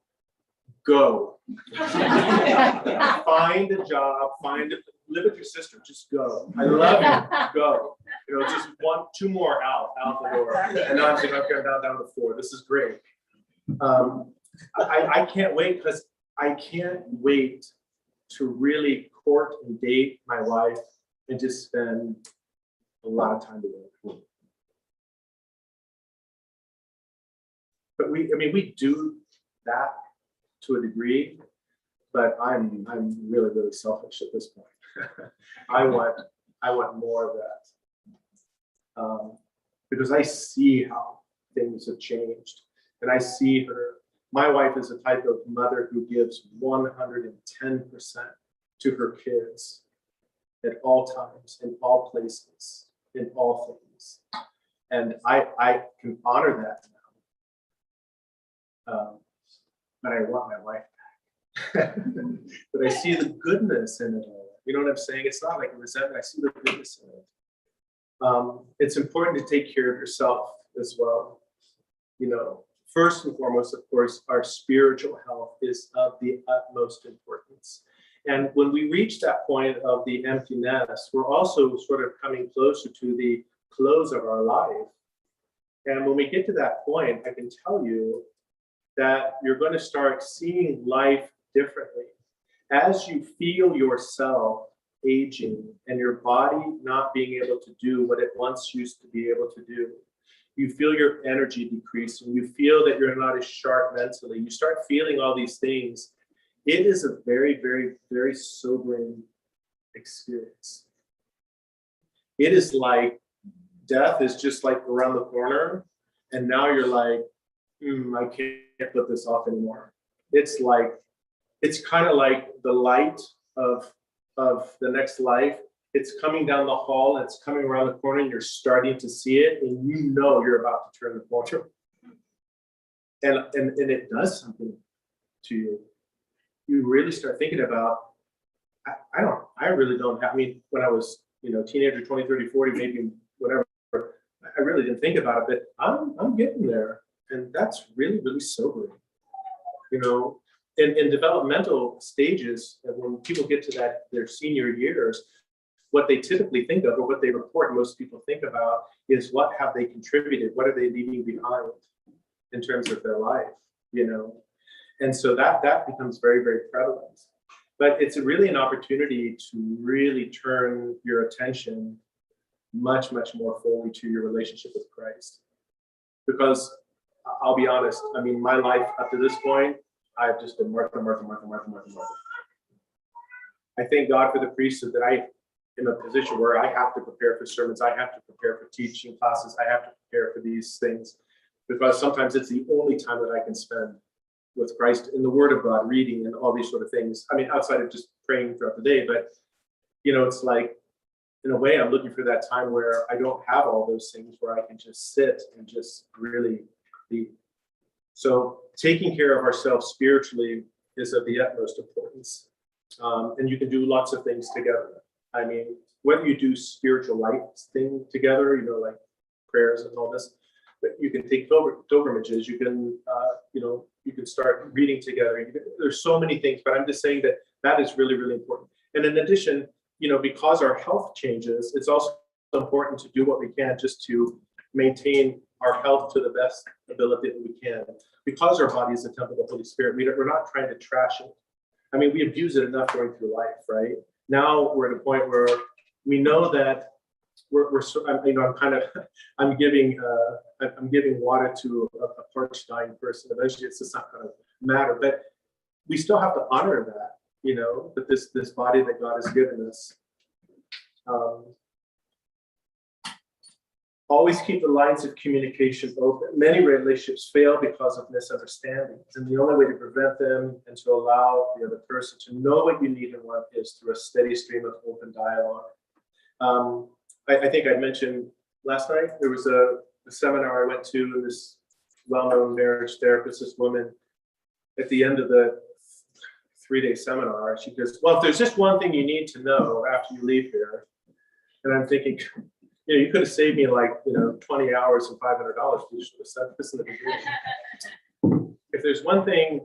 go. Find a job, live with your sister, just go. I love you, go. Just 2 more out the door. And now I'm saying, okay, I'm down to 4. This is great. I can't wait because I can't wait to really court and date my wife and just spend a lot of time together. But we do that to a degree, but I'm really, really selfish at this point. I want more of that. Because I see how things have changed. And I see her. My wife is a type of mother who gives 110% to her kids at all times, in all places, in all things. And I can honor that now. But I want my wife back. But I see the goodness in it all. You know what I'm saying? It's not like a resentment. I see the goodness in it. It's important to take care of yourself as well. First and foremost, of course, our spiritual health is of the utmost importance. And when we reach that point of the empty nest, we're also sort of coming closer to the close of our life. And when we get to that point, I can tell you that you're going to start seeing life differently. As you feel yourself aging and your body not being able to do what it once used to be able to do. You feel your energy decrease and you feel that you're not as sharp mentally. You start feeling all these things. It is a very, very, very sobering experience. It is like death is just like around the corner. And now you're like, I can't put this off anymore. It's like, it's kind of like the light of the next life. It's coming down the hall, and it's coming around the corner, and you're starting to see it, and you know you're about to turn the corner. And it does something to you. You really start thinking about, I really don't have, I mean, when I was, teenager, 20, 30, 40, maybe whatever, I really didn't think about it, but I'm getting there. And that's really, really sobering. In developmental stages, when people get to their senior years, what they typically think of, or what they report most people think about, is what have they contributed? What are they leaving behind in terms of their life, And so that becomes very, very prevalent. But it's really an opportunity to really turn your attention much, much more fully to your relationship with Christ. Because I'll be honest, I mean, my life up to this point, I've just been Martha. I thank God for the priesthood that I am in a position where I have to prepare for sermons, I have to prepare for teaching classes, I have to prepare for these things, because sometimes it's the only time that I can spend with Christ in the Word of God, reading and all these sort of things. I mean, outside of just praying throughout the day, but it's like, in a way, I'm looking for that time where I don't have all those things, where I can just sit and just really be. So taking care of ourselves spiritually is of the utmost importance. And you can do lots of things together. I mean, whether you do spiritual life thing together, like prayers and all this, but you can take pilgrimages, you can, you can start reading together. There's so many things, but I'm just saying that is really, really important. And in addition, because our health changes, it's also important to do what we can just to maintain our health to the best ability that we can. Because our body is a temple of the Holy Spirit, we're not trying to trash it. I mean, we abuse it enough going through life, right? Now we're at a point where we know that I'm giving water to a parched, dying person. Eventually, it's just not going to matter. But we still have to honor that, that this body that God has given us. Always keep the lines of communication open. Many relationships fail because of misunderstandings, and the only way to prevent them and to allow the other person to know what you need and want is through a steady stream of open dialogue. I think I mentioned last night, there was a seminar I went to, and this well-known marriage therapist, this woman, at the end of the 3-day seminar, she goes, well, if there's just one thing you need to know after you leave here, and I'm thinking, you could have saved me 20 hours and $500. You should have said this in the beginning. If there's one thing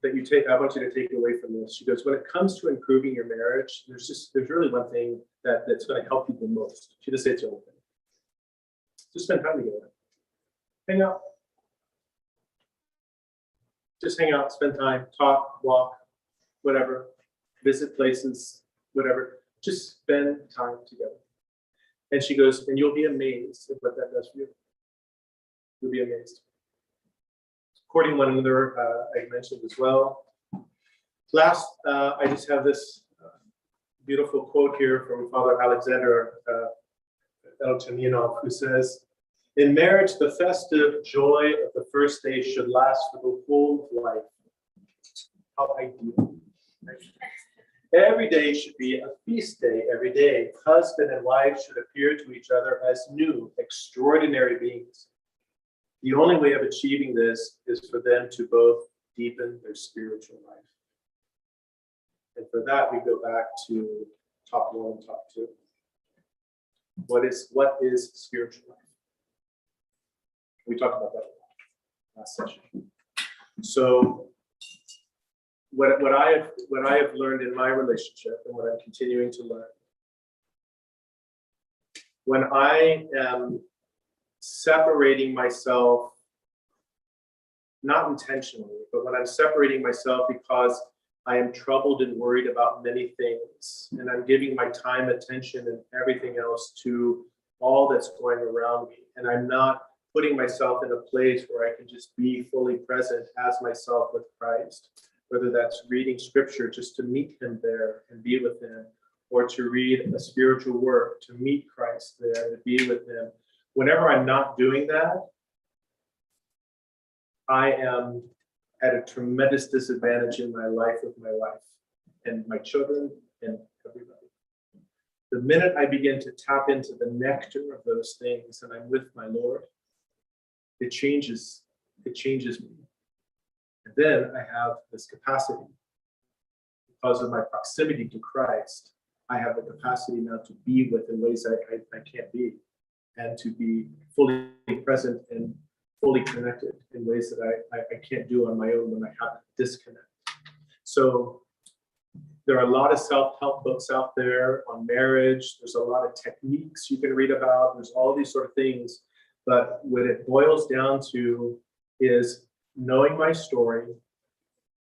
that I want you to take away from this, she goes, when it comes to improving your marriage, there's really one thing that's going to help you the most. She just said it's the only thing. Just spend time together. Hang out. Just hang out, spend time, talk, walk, whatever, visit places, whatever. Just spend time together. And she goes, and you'll be amazed at what that does for you. You'll be amazed. Courting one another, I mentioned as well. Last, I just have this beautiful quote here from Father Alexander Elchaninov, who says, in marriage, the festive joy of the first day should last for the whole of life. How ideal. Every day should be a feast day. Every day, husband and wife should appear to each other as new, extraordinary beings. The only way of achieving this is for them to both deepen their spiritual life. And for that, we go back to top 1 and top 2. What is spiritual life? We talked about that last session. So what I have learned in my relationship, and what I'm continuing to learn, when I am separating myself, not intentionally, but when I'm separating myself because I am troubled and worried about many things, and I'm giving my time, attention, and everything else to all that's going around me. And I'm not putting myself in a place where I can just be fully present as myself with Christ, whether that's reading scripture just to meet him there and be with him, or to read a spiritual work, to meet Christ there, to be with him. Whenever I'm not doing that, I am at a tremendous disadvantage in my life with my wife and my children and everybody. The minute I begin to tap into the nectar of those things and I'm with my Lord, it changes me. And then I have this capacity. Because of my proximity to Christ, I have the capacity now to be with in ways I can't be, and to be fully present and fully connected in ways that I can't do on my own when I have a disconnect. So there are a lot of self-help books out there on marriage. There's a lot of techniques you can read about. There's all these sort of things. But what it boils down to is knowing my story,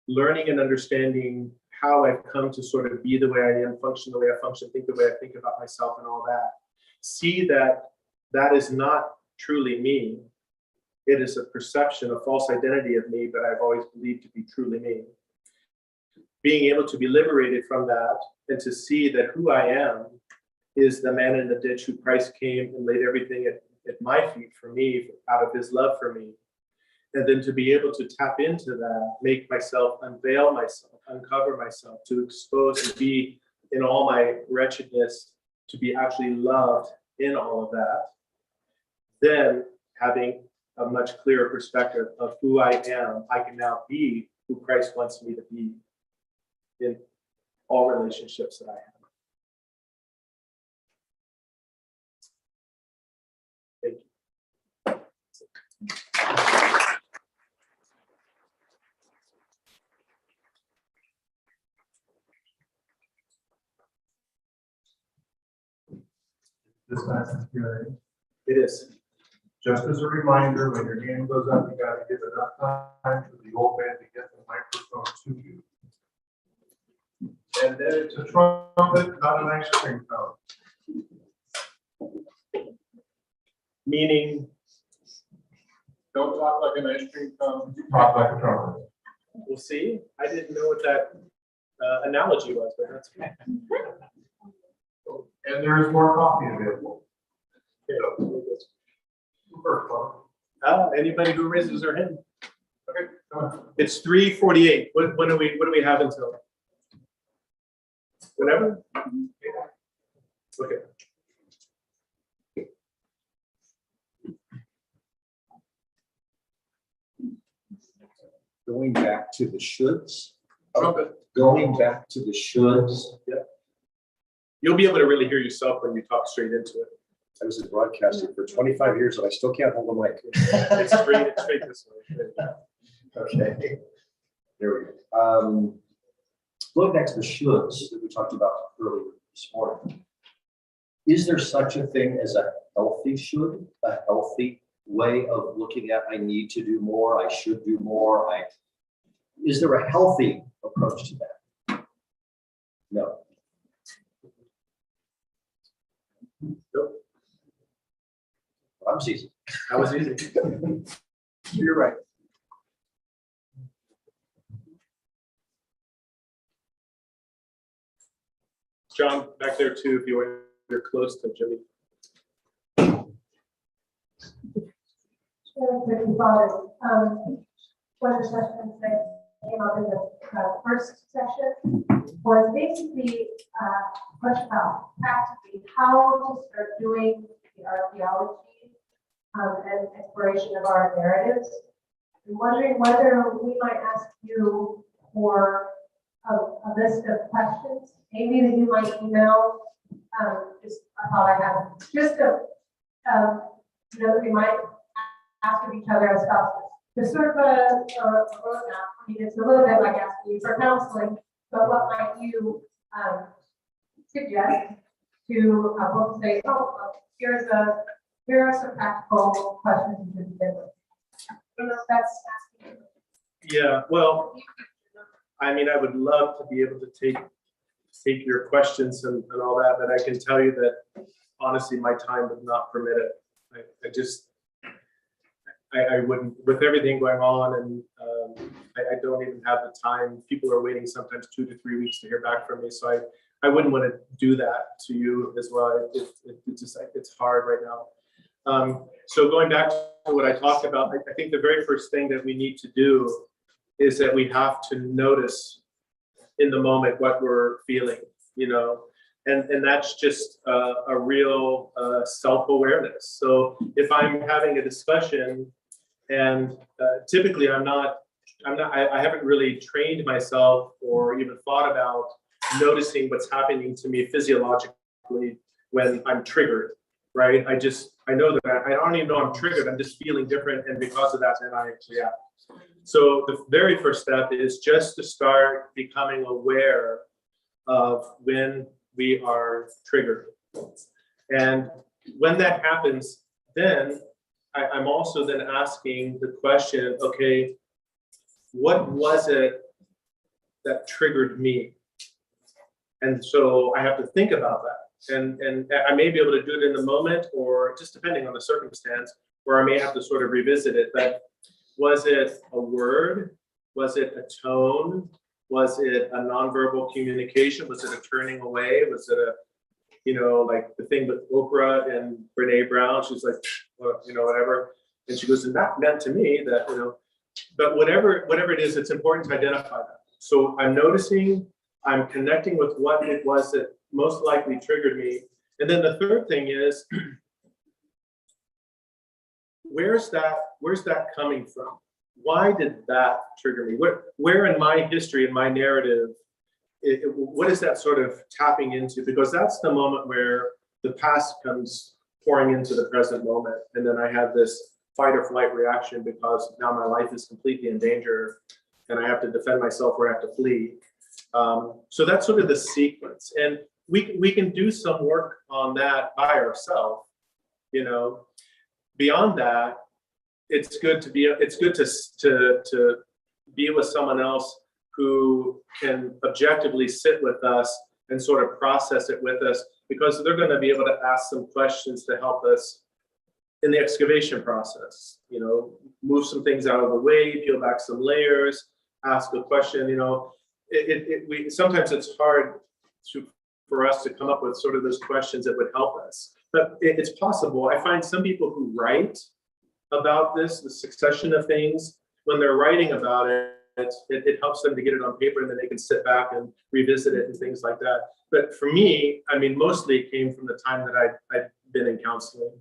learning and understanding how I've come to sort of be the way I am, function the way I function, think the way I think about myself and all that. See that that is not truly me. It is a perception, a false identity of me, but I've always believed to be truly me. Being able to be liberated from that and to see that who I am is the man in the ditch who Christ came and laid everything at my feet for me out of his love for me. And then to be able to tap into that, make myself, unveil myself, uncover myself, to expose and be in all my wretchedness, to be actually loved in all of that. Then having a much clearer perspective of who I am, I can now be who Christ wants me to be in all relationships that I have. Thank you. This time, It is. just as a reminder, when your hand goes up, you gotta give enough time for the old man to get the microphone to you. And then it's a trumpet, not an ice cream cone. Meaning, Don't talk like an ice cream cone, talk like a trumpet. we'll see. I didn't know what that analogy was, but that's okay. And there is more coffee available. Okay. First one. Anybody who raises their hand. Okay, come on. It's 3:48. What do we have until? Whenever? Okay. Going back to the shoulds. Trumpet. Going back to the shoulds. You'll be able to really hear yourself when you talk straight into it. I was in broadcasting for 25 years and I still can't hold a mic. It's straight this way. There you go. Okay. There we go. Going back to the shoulds that we talked about earlier this morning. Is there such a thing as a healthy should, a healthy way of looking at I need to do more, I should do more? Is there a healthy approach to that? No. Nope. I'm easy. That was easy. You're right. John, back there too, if you're close to Jimmy. One of the questions that came up in the first session was basically a question about practically how to start doing the archaeology and exploration of our narratives. I'm wondering whether we might ask you for a list of questions, maybe that you might email. Just I thought I had just a we might ask of each other as spouses. Just sort of a roadmap. I mean, it's a little bit like asking you for counseling, but what might you suggest to a book? Say, oh, well, here are some practical questions you should begin with. I don't know if that's asking. Yeah, well, I mean, I would love to be able to take your questions and all that, but I can tell you that honestly, my time would not permit it. I just, I wouldn't, with everything going on, and I don't even have the time. People are waiting sometimes 2 to 3 weeks to hear back from me, so I wouldn't want to do that to you as well. It's just like, it's hard right now. So going back to what I talked about, I think the very first thing that we need to do is that we have to notice in the moment what we're feeling, you know, and that's just a real self-awareness. So if I'm having a discussion and typically I haven't really trained myself or even thought about noticing what's happening to me physiologically when I'm triggered, right? I know that I don't even know I'm triggered. I'm just feeling different. And because of that, then I react. So the very first step is just to start becoming aware of when we are triggered. And when that happens, then I'm also then asking the question, okay, what was it that triggered me? And so I have to think about that. And I may be able to do it in the moment, or just depending on the circumstance, or I may have to sort of revisit it. But was it a word? Was it a tone? Was it a nonverbal communication? Was it a turning away? Was it a, you know, like the thing with Oprah and Brene Brown? She's like, well, you know, whatever. And she goes, and that meant to me that, you know, but whatever it is, it's important to identify that. So I'm noticing, I'm connecting with what it was that most likely triggered me. And then the third thing is, where's that coming from? Why did that trigger me? Where in my history, in my narrative, what is that sort of tapping into? Because that's the moment where the past comes pouring into the present moment. And then I have this fight or flight reaction because now my life is completely in danger and I have to defend myself or I have to flee. So that's sort of the sequence. And we can do some work on that by ourselves, you know. Beyond that, it's good to be with someone else who can objectively sit with us and sort of process it with us, because they're going to be able to ask some questions to help us in the excavation process, you know, move some things out of the way, peel back some layers, ask a question, you know. Sometimes it's hard for us to come up with sort of those questions that would help us, but it's possible. I find some people who write about this, the succession of things, when they're writing about it, it helps them to get it on paper, and then they can sit back and revisit it and things like that. But for me, I mean, mostly it came from the time that I'd been in counseling,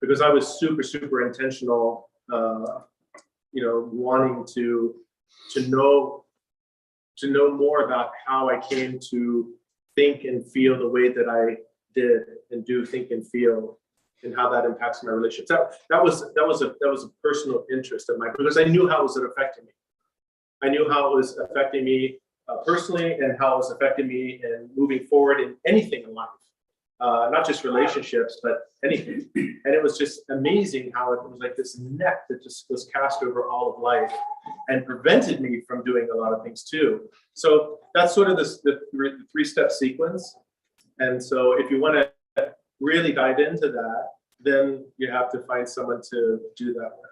because I was super intentional, you know, wanting to know more about how I came to think and feel the way that I did and do think and feel, and how that impacts my relationships. That was a personal interest of mine, because I knew how it was affecting me. I knew how it was affecting me personally, and how it was affecting me in moving forward in anything in life, not just relationships, but anything. And it was just amazing how it was like this net that just was cast over all of life and prevented me from doing a lot of things too. So that's sort of the three-step sequence. And so if you want to really dive into that, then you have to find someone to do that with.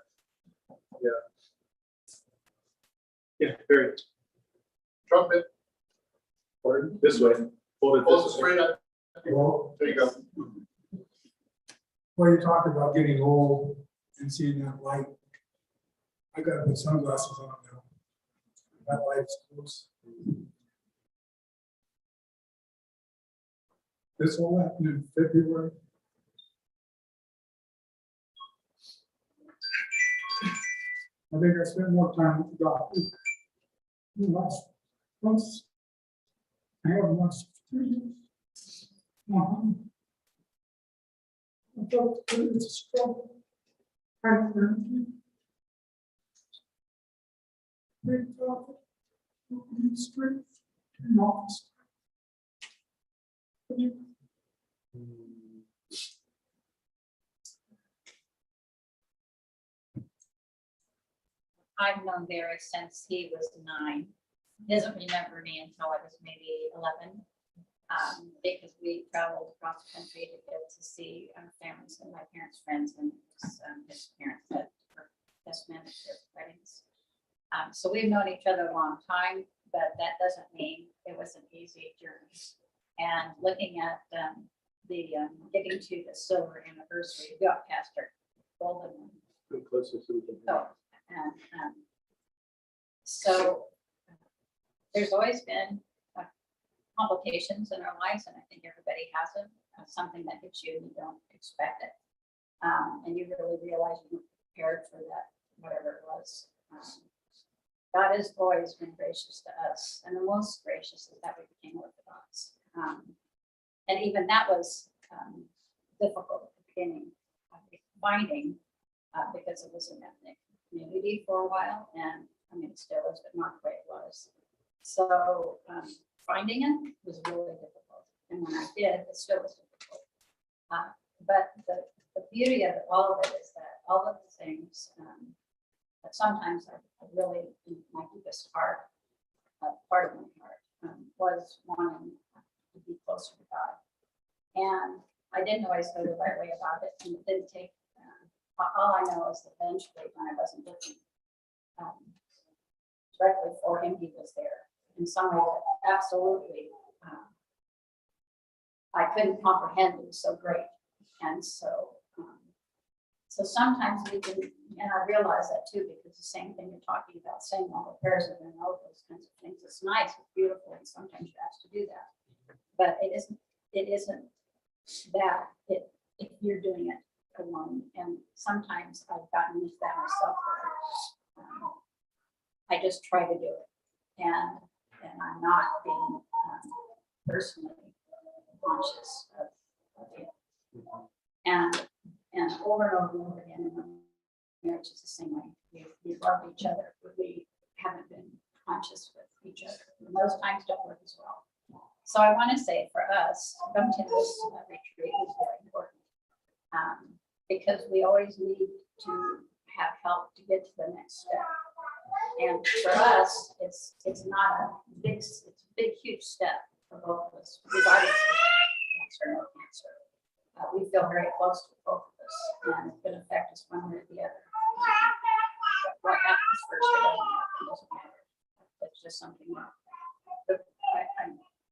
Yeah, very. Trumpet. Or this way. Hold it Hold it this way. straight up. Well, There you go. you talked about getting old and seeing that light. I gotta put sunglasses on now. That light's close. This all happened in February. I think I spent more time with the doctor. Once, I have once for 3 years. I felt that it's a struggle. I learned. Big doctor, strength, and office. I've known Barry since he was 9. doesn't remember me until I was maybe 11. Because we traveled across the country to get to see families and my parents' friends and his parents that were best men at their weddings. So we've known each other a long time, but that doesn't mean it was an easy journey. And looking at getting to the silver anniversary, we got past our golden one. Come closer so we can. So, and so there's always been complications in our lives, and I think everybody has them. Something that hits you and you don't expect it, and you really realize you weren't prepared for that, whatever it was. God has always been gracious to us, and the most gracious is that we became Orthodox. And even that was difficult at the beginning, finding because it was an ethnic community for a while, and I mean, it still is, but not quite was. So finding it was really difficult, and when I did, it still was difficult. But the beauty of all of it is that all of the things that sometimes I really, in my deepest heart, part of my heart, was wanting to be closer to God. And I didn't always go the right way about it, and it didn't take, all I know is that eventually when I wasn't looking directly for him, he was there in some way that absolutely I couldn't comprehend. It was so great. And so sometimes we can, and I realize that too, because the same thing you're talking about, saying all the prayers and then all those kinds of things, it's nice, it's beautiful, and sometimes you have to do that. But it isn't that if you're doing it alone. And sometimes I've gotten into that myself. I just try to do it, and I'm not being personally conscious of it. And over and over and over again, in my marriage is the same way. We love each other, but we haven't been conscious with each other. And those times don't work as well. So I want to say for us, come to this retreat is very important, because we always need to have help to get to the next step. And for us, it's not a big, it's a big, huge step for both of us, regardless of cancer or no cancer. We feel very close to both of us, and it can affect us one way or the other. What happens first, it doesn't matter. It's just something that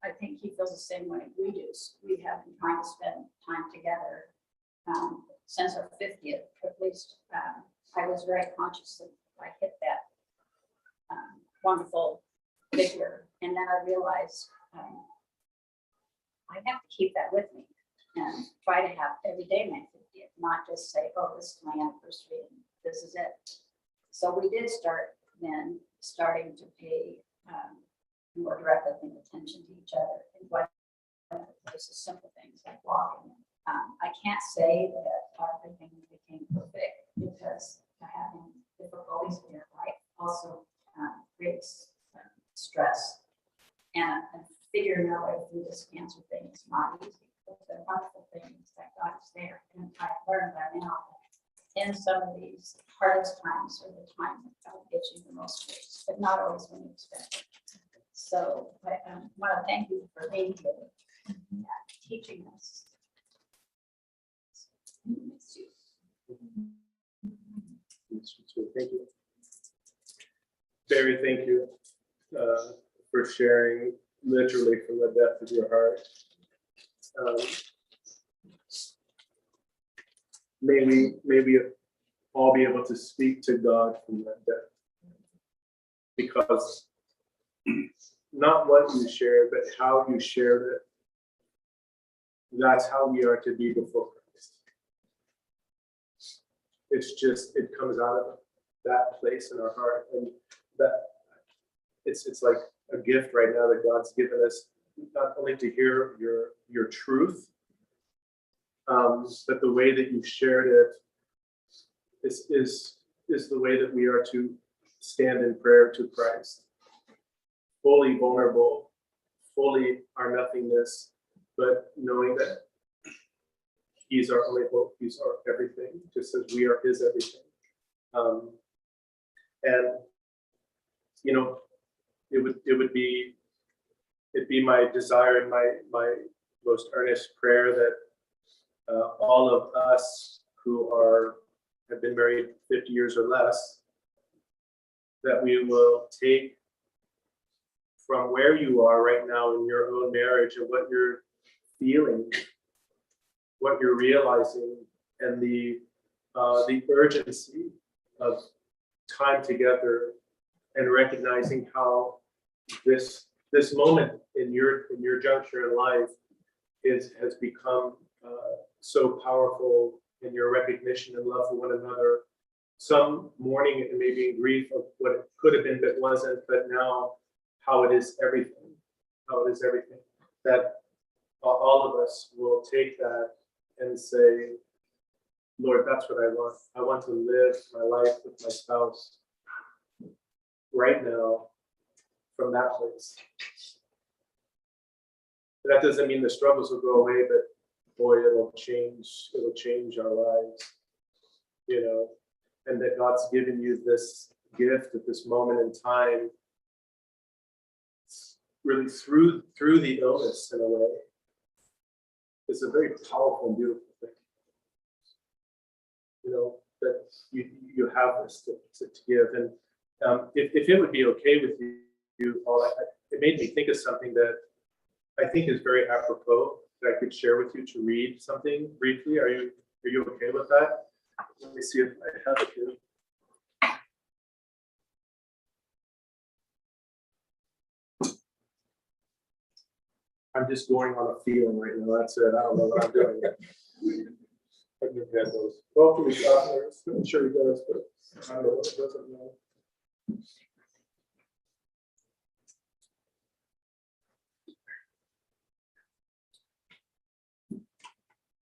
I think he feels the same way we do. We have been trying to spend time together since our 50th, at least. I was very conscious that I hit that wonderful figure, and then I realized I have to keep that with me and try to have every day my 50th, not just say, oh, this is my anniversary and this is it. So we did start then starting to pay more direct, I think, attention to each other and what places, simple things like walking. I can't say that everything became perfect, because having difficulties in your life also creates stress, and figuring our way through this cancer thing is not easy. But the wonderful thing is that God is there, and I've learned that now. In some of these hardest times are the time that God gives you the most grace, but not always when you expect it. So I want to thank you for being here and teaching us. Thank you. Barry, thank you for sharing literally from the depth of your heart. May we all be able to speak to God from that depth, because not what you shared, but how you shared it. That's how we are to be before Christ. It's just, it comes out of that place in our heart, and that it's like a gift right now that God's given us, not only to hear your truth, but the way that you shared it is the way that we are to stand in prayer to Christ, fully vulnerable, fully our nothingness, but knowing that He's our only hope, He's our everything, just as we are His everything. And you know, it'd be my desire and my most earnest prayer that all of us who have been married 50 years or less, that we will take from where you are right now in your own marriage and what you're feeling, what you're realizing, and the urgency of time together, and recognizing how this moment in your juncture in life has become so powerful in your recognition and love for one another. Some mourning and maybe in grief of what it could have been but wasn't, but now how it is everything, that all of us will take that and say, Lord, that's what I want. I want to live my life with my spouse right now from that place. That doesn't mean the struggles will go away, but boy, it'll change our lives, and that God's given you this gift at this moment in time, really through the illness in a way. It's a very powerful and beautiful thing. That you have this to give. And if it would be okay with you all, it made me think of something that I think is very apropos that I could share with you, to read something briefly. Are you okay with that? Let me see if I have it here. I'm just going on a feeling right now. That's it. I don't know what I'm doing. I've never had those. Hopefully, I'm sure he does, but I don't know what it doesn't know.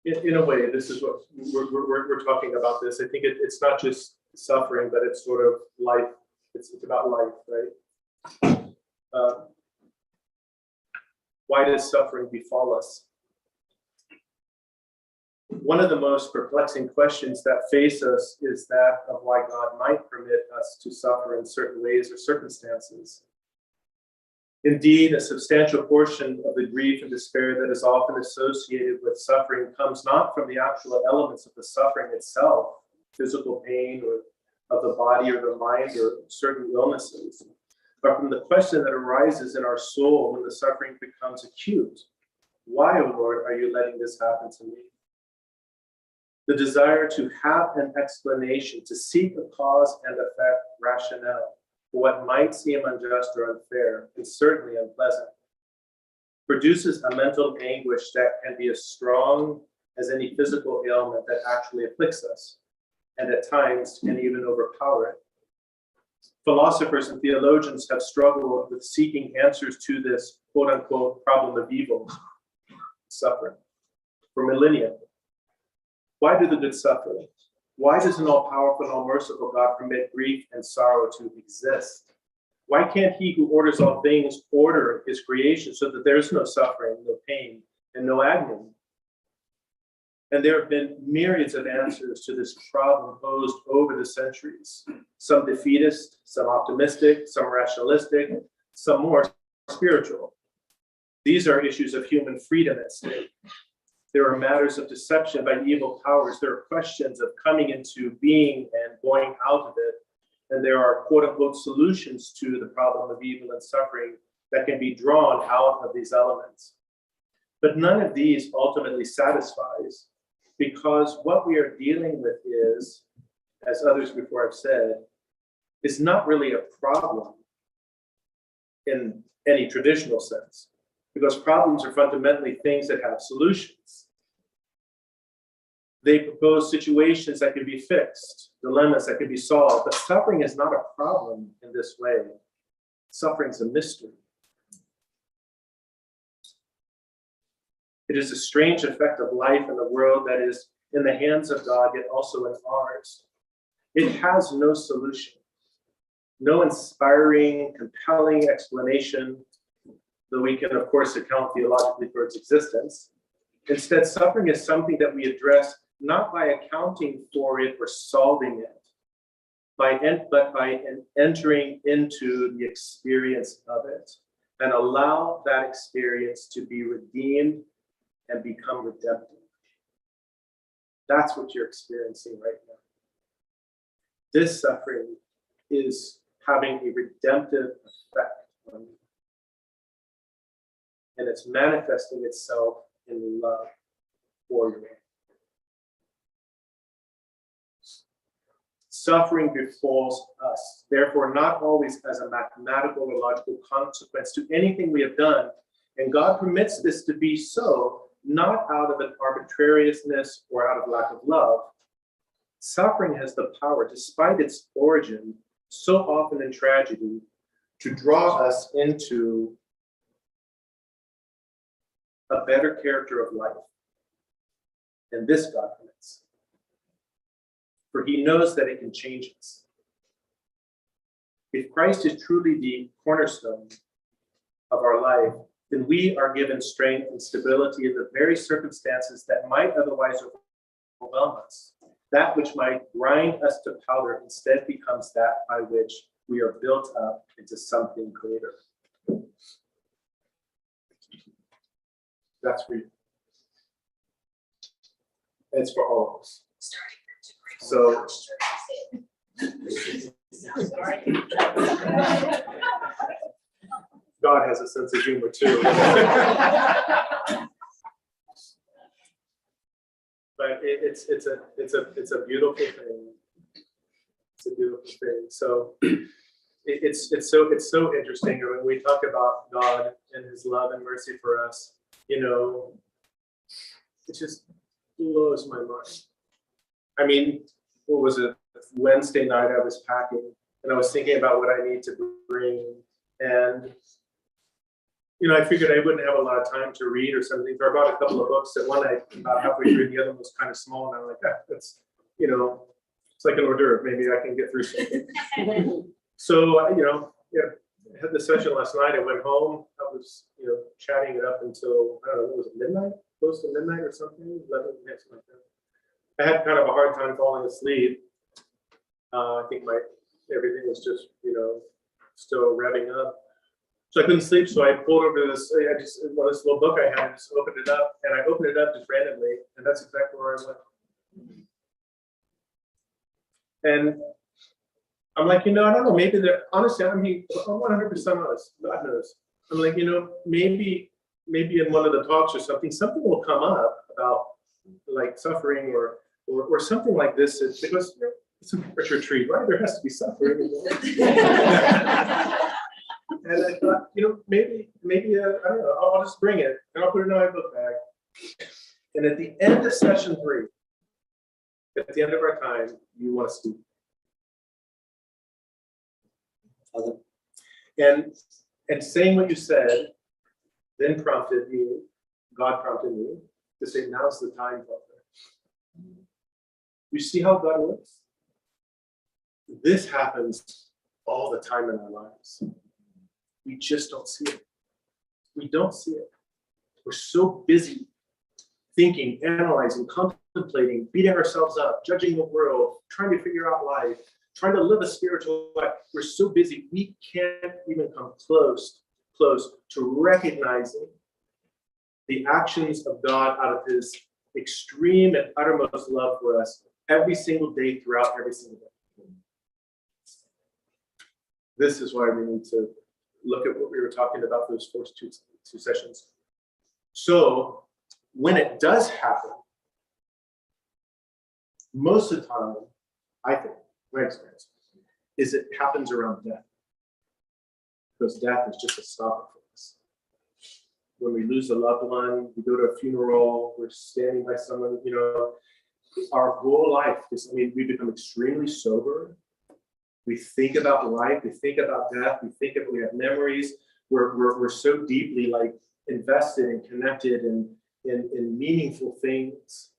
In a way, this is what we're talking about. This, I think it's not just suffering, but it's sort of life. It's about life, right? Why does suffering befall us? One of the most perplexing questions that face us is that of why God might permit us to suffer in certain ways or circumstances. Indeed, a substantial portion of the grief and despair that is often associated with suffering comes not from the actual elements of the suffering itself, physical pain or of the body or the mind or certain illnesses, but from the question that arises in our soul when the suffering becomes acute. Why, O Lord, are you letting this happen to me? The desire to have an explanation, to seek a cause and effect rationale for what might seem unjust or unfair, and certainly unpleasant, produces a mental anguish that can be as strong as any physical ailment that actually afflicts us, and at times can even overpower it. Philosophers and theologians have struggled with seeking answers to this quote-unquote problem of evil, suffering, for millennia. Why do the good suffer? Why does an all-powerful and all-merciful God permit grief and sorrow to exist? Why can't he who orders all things order his creation so that there's no suffering, no pain, and no agony? And there have been myriads of answers to this problem posed over the centuries. Some defeatist, some optimistic, some rationalistic, some more spiritual. These are issues of human freedom at stake. There are matters of deception by evil powers. There are questions of coming into being and going out of it. And there are quote unquote solutions to the problem of evil and suffering that can be drawn out of these elements. But none of these ultimately satisfies, because what we are dealing with is, as others before have said, is not really a problem in any traditional sense, because problems are fundamentally things that have solutions. They propose situations that can be fixed, dilemmas that can be solved, but suffering is not a problem in this way. Suffering is a mystery. It is a strange effect of life in the world that is in the hands of God, yet also in ours. It has no solution, no inspiring, compelling explanation, though we can, of course, account theologically for its existence. Instead, suffering is something that we address not by accounting for it or solving it, but by entering into the experience of it and allow that experience to be redeemed and become redemptive. That's what you're experiencing right now. This suffering is having a redemptive effect on you. And it's manifesting itself in love for you. Suffering befalls us, therefore, not always as a mathematical or logical consequence to anything we have done. And God permits this to be so, not out of an arbitrariness or out of lack of love. Suffering has the power, despite its origin, so often in tragedy, to draw us into a better character of life. And this God permits. For he knows that it can change us. If Christ is truly the cornerstone of our life, then we are given strength and stability in the very circumstances that might otherwise overwhelm us. That which might grind us to powder instead becomes that by which we are built up into something greater. That's for you. It's for all of us. So, God has a sense of humor too. But it's a beautiful thing. It's a beautiful thing. So it's so interesting when we talk about God and his love and mercy for us, you know, it just blows my mind. I mean, what was it? Wednesday night I was packing and I was thinking about what I need to bring. And, you know, I figured I wouldn't have a lot of time to read or something. So I brought a couple of books that one I about halfway through, the other one was kind of small. And I'm like, that's, you know, it's like an hors d'oeuvre. Maybe I can get through something. So, you know, yeah, I had the session last night. I went home. I was, you know, chatting it up until, I don't know, was it midnight? Close to midnight or something? 11, yeah, something like that. I had kind of a hard time falling asleep. I think everything was just, you know, still revving up. So I couldn't sleep, so I pulled over this, this little book I had, just opened it up, and I opened it up just randomly, and that's exactly where I went. And I'm like, you know, I don't know, maybe honestly, I'm 100% honest, God knows. I'm like, you know, maybe in one of the talks or something will come up about like suffering or something like this. It's because, you know, it's a retreat, right? There has to be suffering. And I thought, you know, maybe I don't know, I'll just bring it and I'll put it in my book bag. And at the end of session 3, at the end of our time, you want to speak. And saying what you said then God prompted me to say, now's the time, Father. You see how God works? This happens all the time in our lives. We just don't see it. We don't see it. We're so busy thinking, analyzing, contemplating, beating ourselves up, judging the world, trying to figure out life, trying to live a spiritual life. We're so busy, we can't even come close to recognizing the actions of God out of his extreme and uttermost love for us every single day throughout every single day. This is why we need to look at what we were talking about those first two sessions. So when it does happen, most of the time, I think, my experience, is it happens around death. Because death is just a stopper for us. When we lose a loved one, we go to a funeral, we're standing by someone, you know, our whole life is, I mean, we become extremely sober. We think about life, we think about death, we have memories. We're so deeply like invested and connected in meaningful things.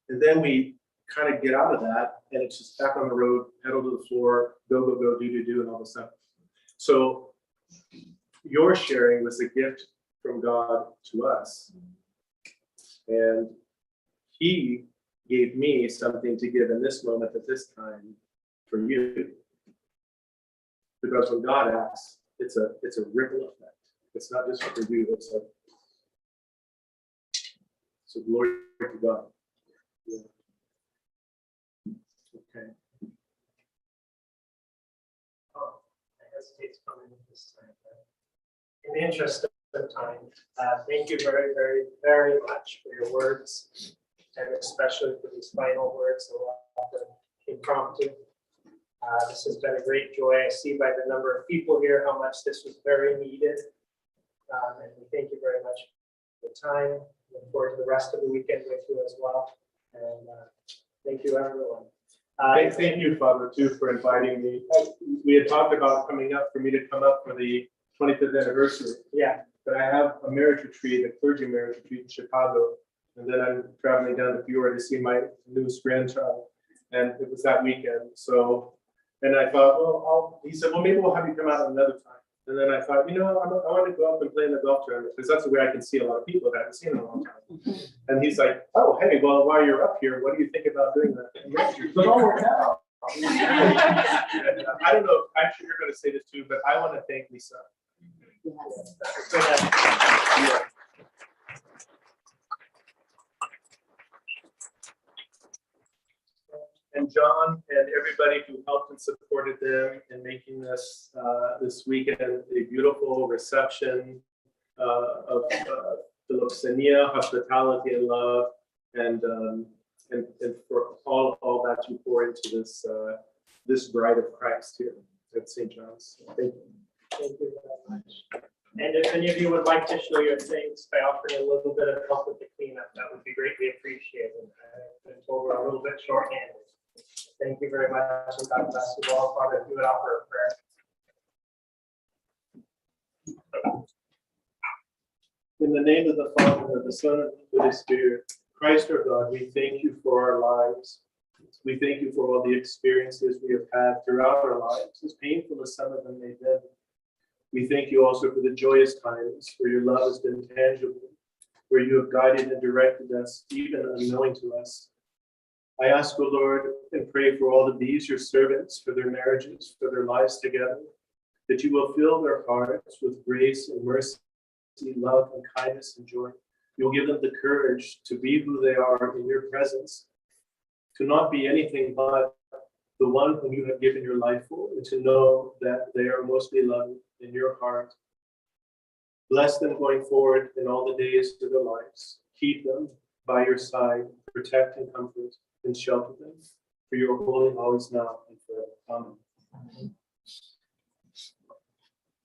And then we kind of get out of that and it's just back on the road, pedal to the floor, go, do, and all this stuff. So your sharing was a gift from God to us. And he gave me something to give in this moment at this time for you. Because when God acts, it's a ripple effect. It's not just for you, it's a glory to God. Yeah. Okay. I hesitate to come in at this time, but in the interest of time, thank you very, very, very much for your words, and especially for these final words, so often impromptu. This has been a great joy. I see by the number of people here how much this was very needed. And we thank you very much for the time. Look forward to the rest of the weekend with you as well. And thank you, everyone. Thank you, Father, too, for inviting me. We had talked about coming up, for me to come up for the 25th anniversary. Yeah. But I have a marriage retreat, a clergy marriage retreat in Chicago. And then I'm traveling down to Peoria to see my newest grandchild. And it was that weekend. So, and I thought, well, he said, well, maybe we'll have you come out another time. And then I thought, I want to go up and play in the golf tournament because that's the way I can see a lot of people that I haven't seen in a long time. And he's like, oh, hey, well, while you're up here, what do you think about doing that? So it all worked out. I don't know, actually, you're going to say this too, but I want to thank Lisa. Yes. And John and everybody who helped and supported them in making this this weekend a beautiful reception of philoxenia, hospitality, and love, and for all that you pour into this bride of Christ here at St. John's. Thank you. Thank you very much. And if any of you would like to show your thanks by offering a little bit of help with the cleanup, that would be greatly appreciated. I've been told we're a little bit short-handed. Thank you very much, and God bless you all. Father, if you would offer a prayer. In the name of the Father, of the Son, and of the Holy Spirit, Christ our God, we thank you for our lives. We thank you for all the experiences we have had throughout our lives, as painful as some of them may have been. We thank you also for the joyous times where your love has been tangible, where you have guided and directed us, even unknowing to us. I ask, O Lord, and pray for all of these, your servants, for their marriages, for their lives together, that you will fill their hearts with grace and mercy, love and kindness and joy. You'll give them the courage to be who they are in your presence, to not be anything but the one whom you have given your life for, and to know that they are mostly loved in your heart. Bless them going forward in all the days of their lives. Keep them by your side, protect and comfort and shelter them. For your holy always now and forever. Amen.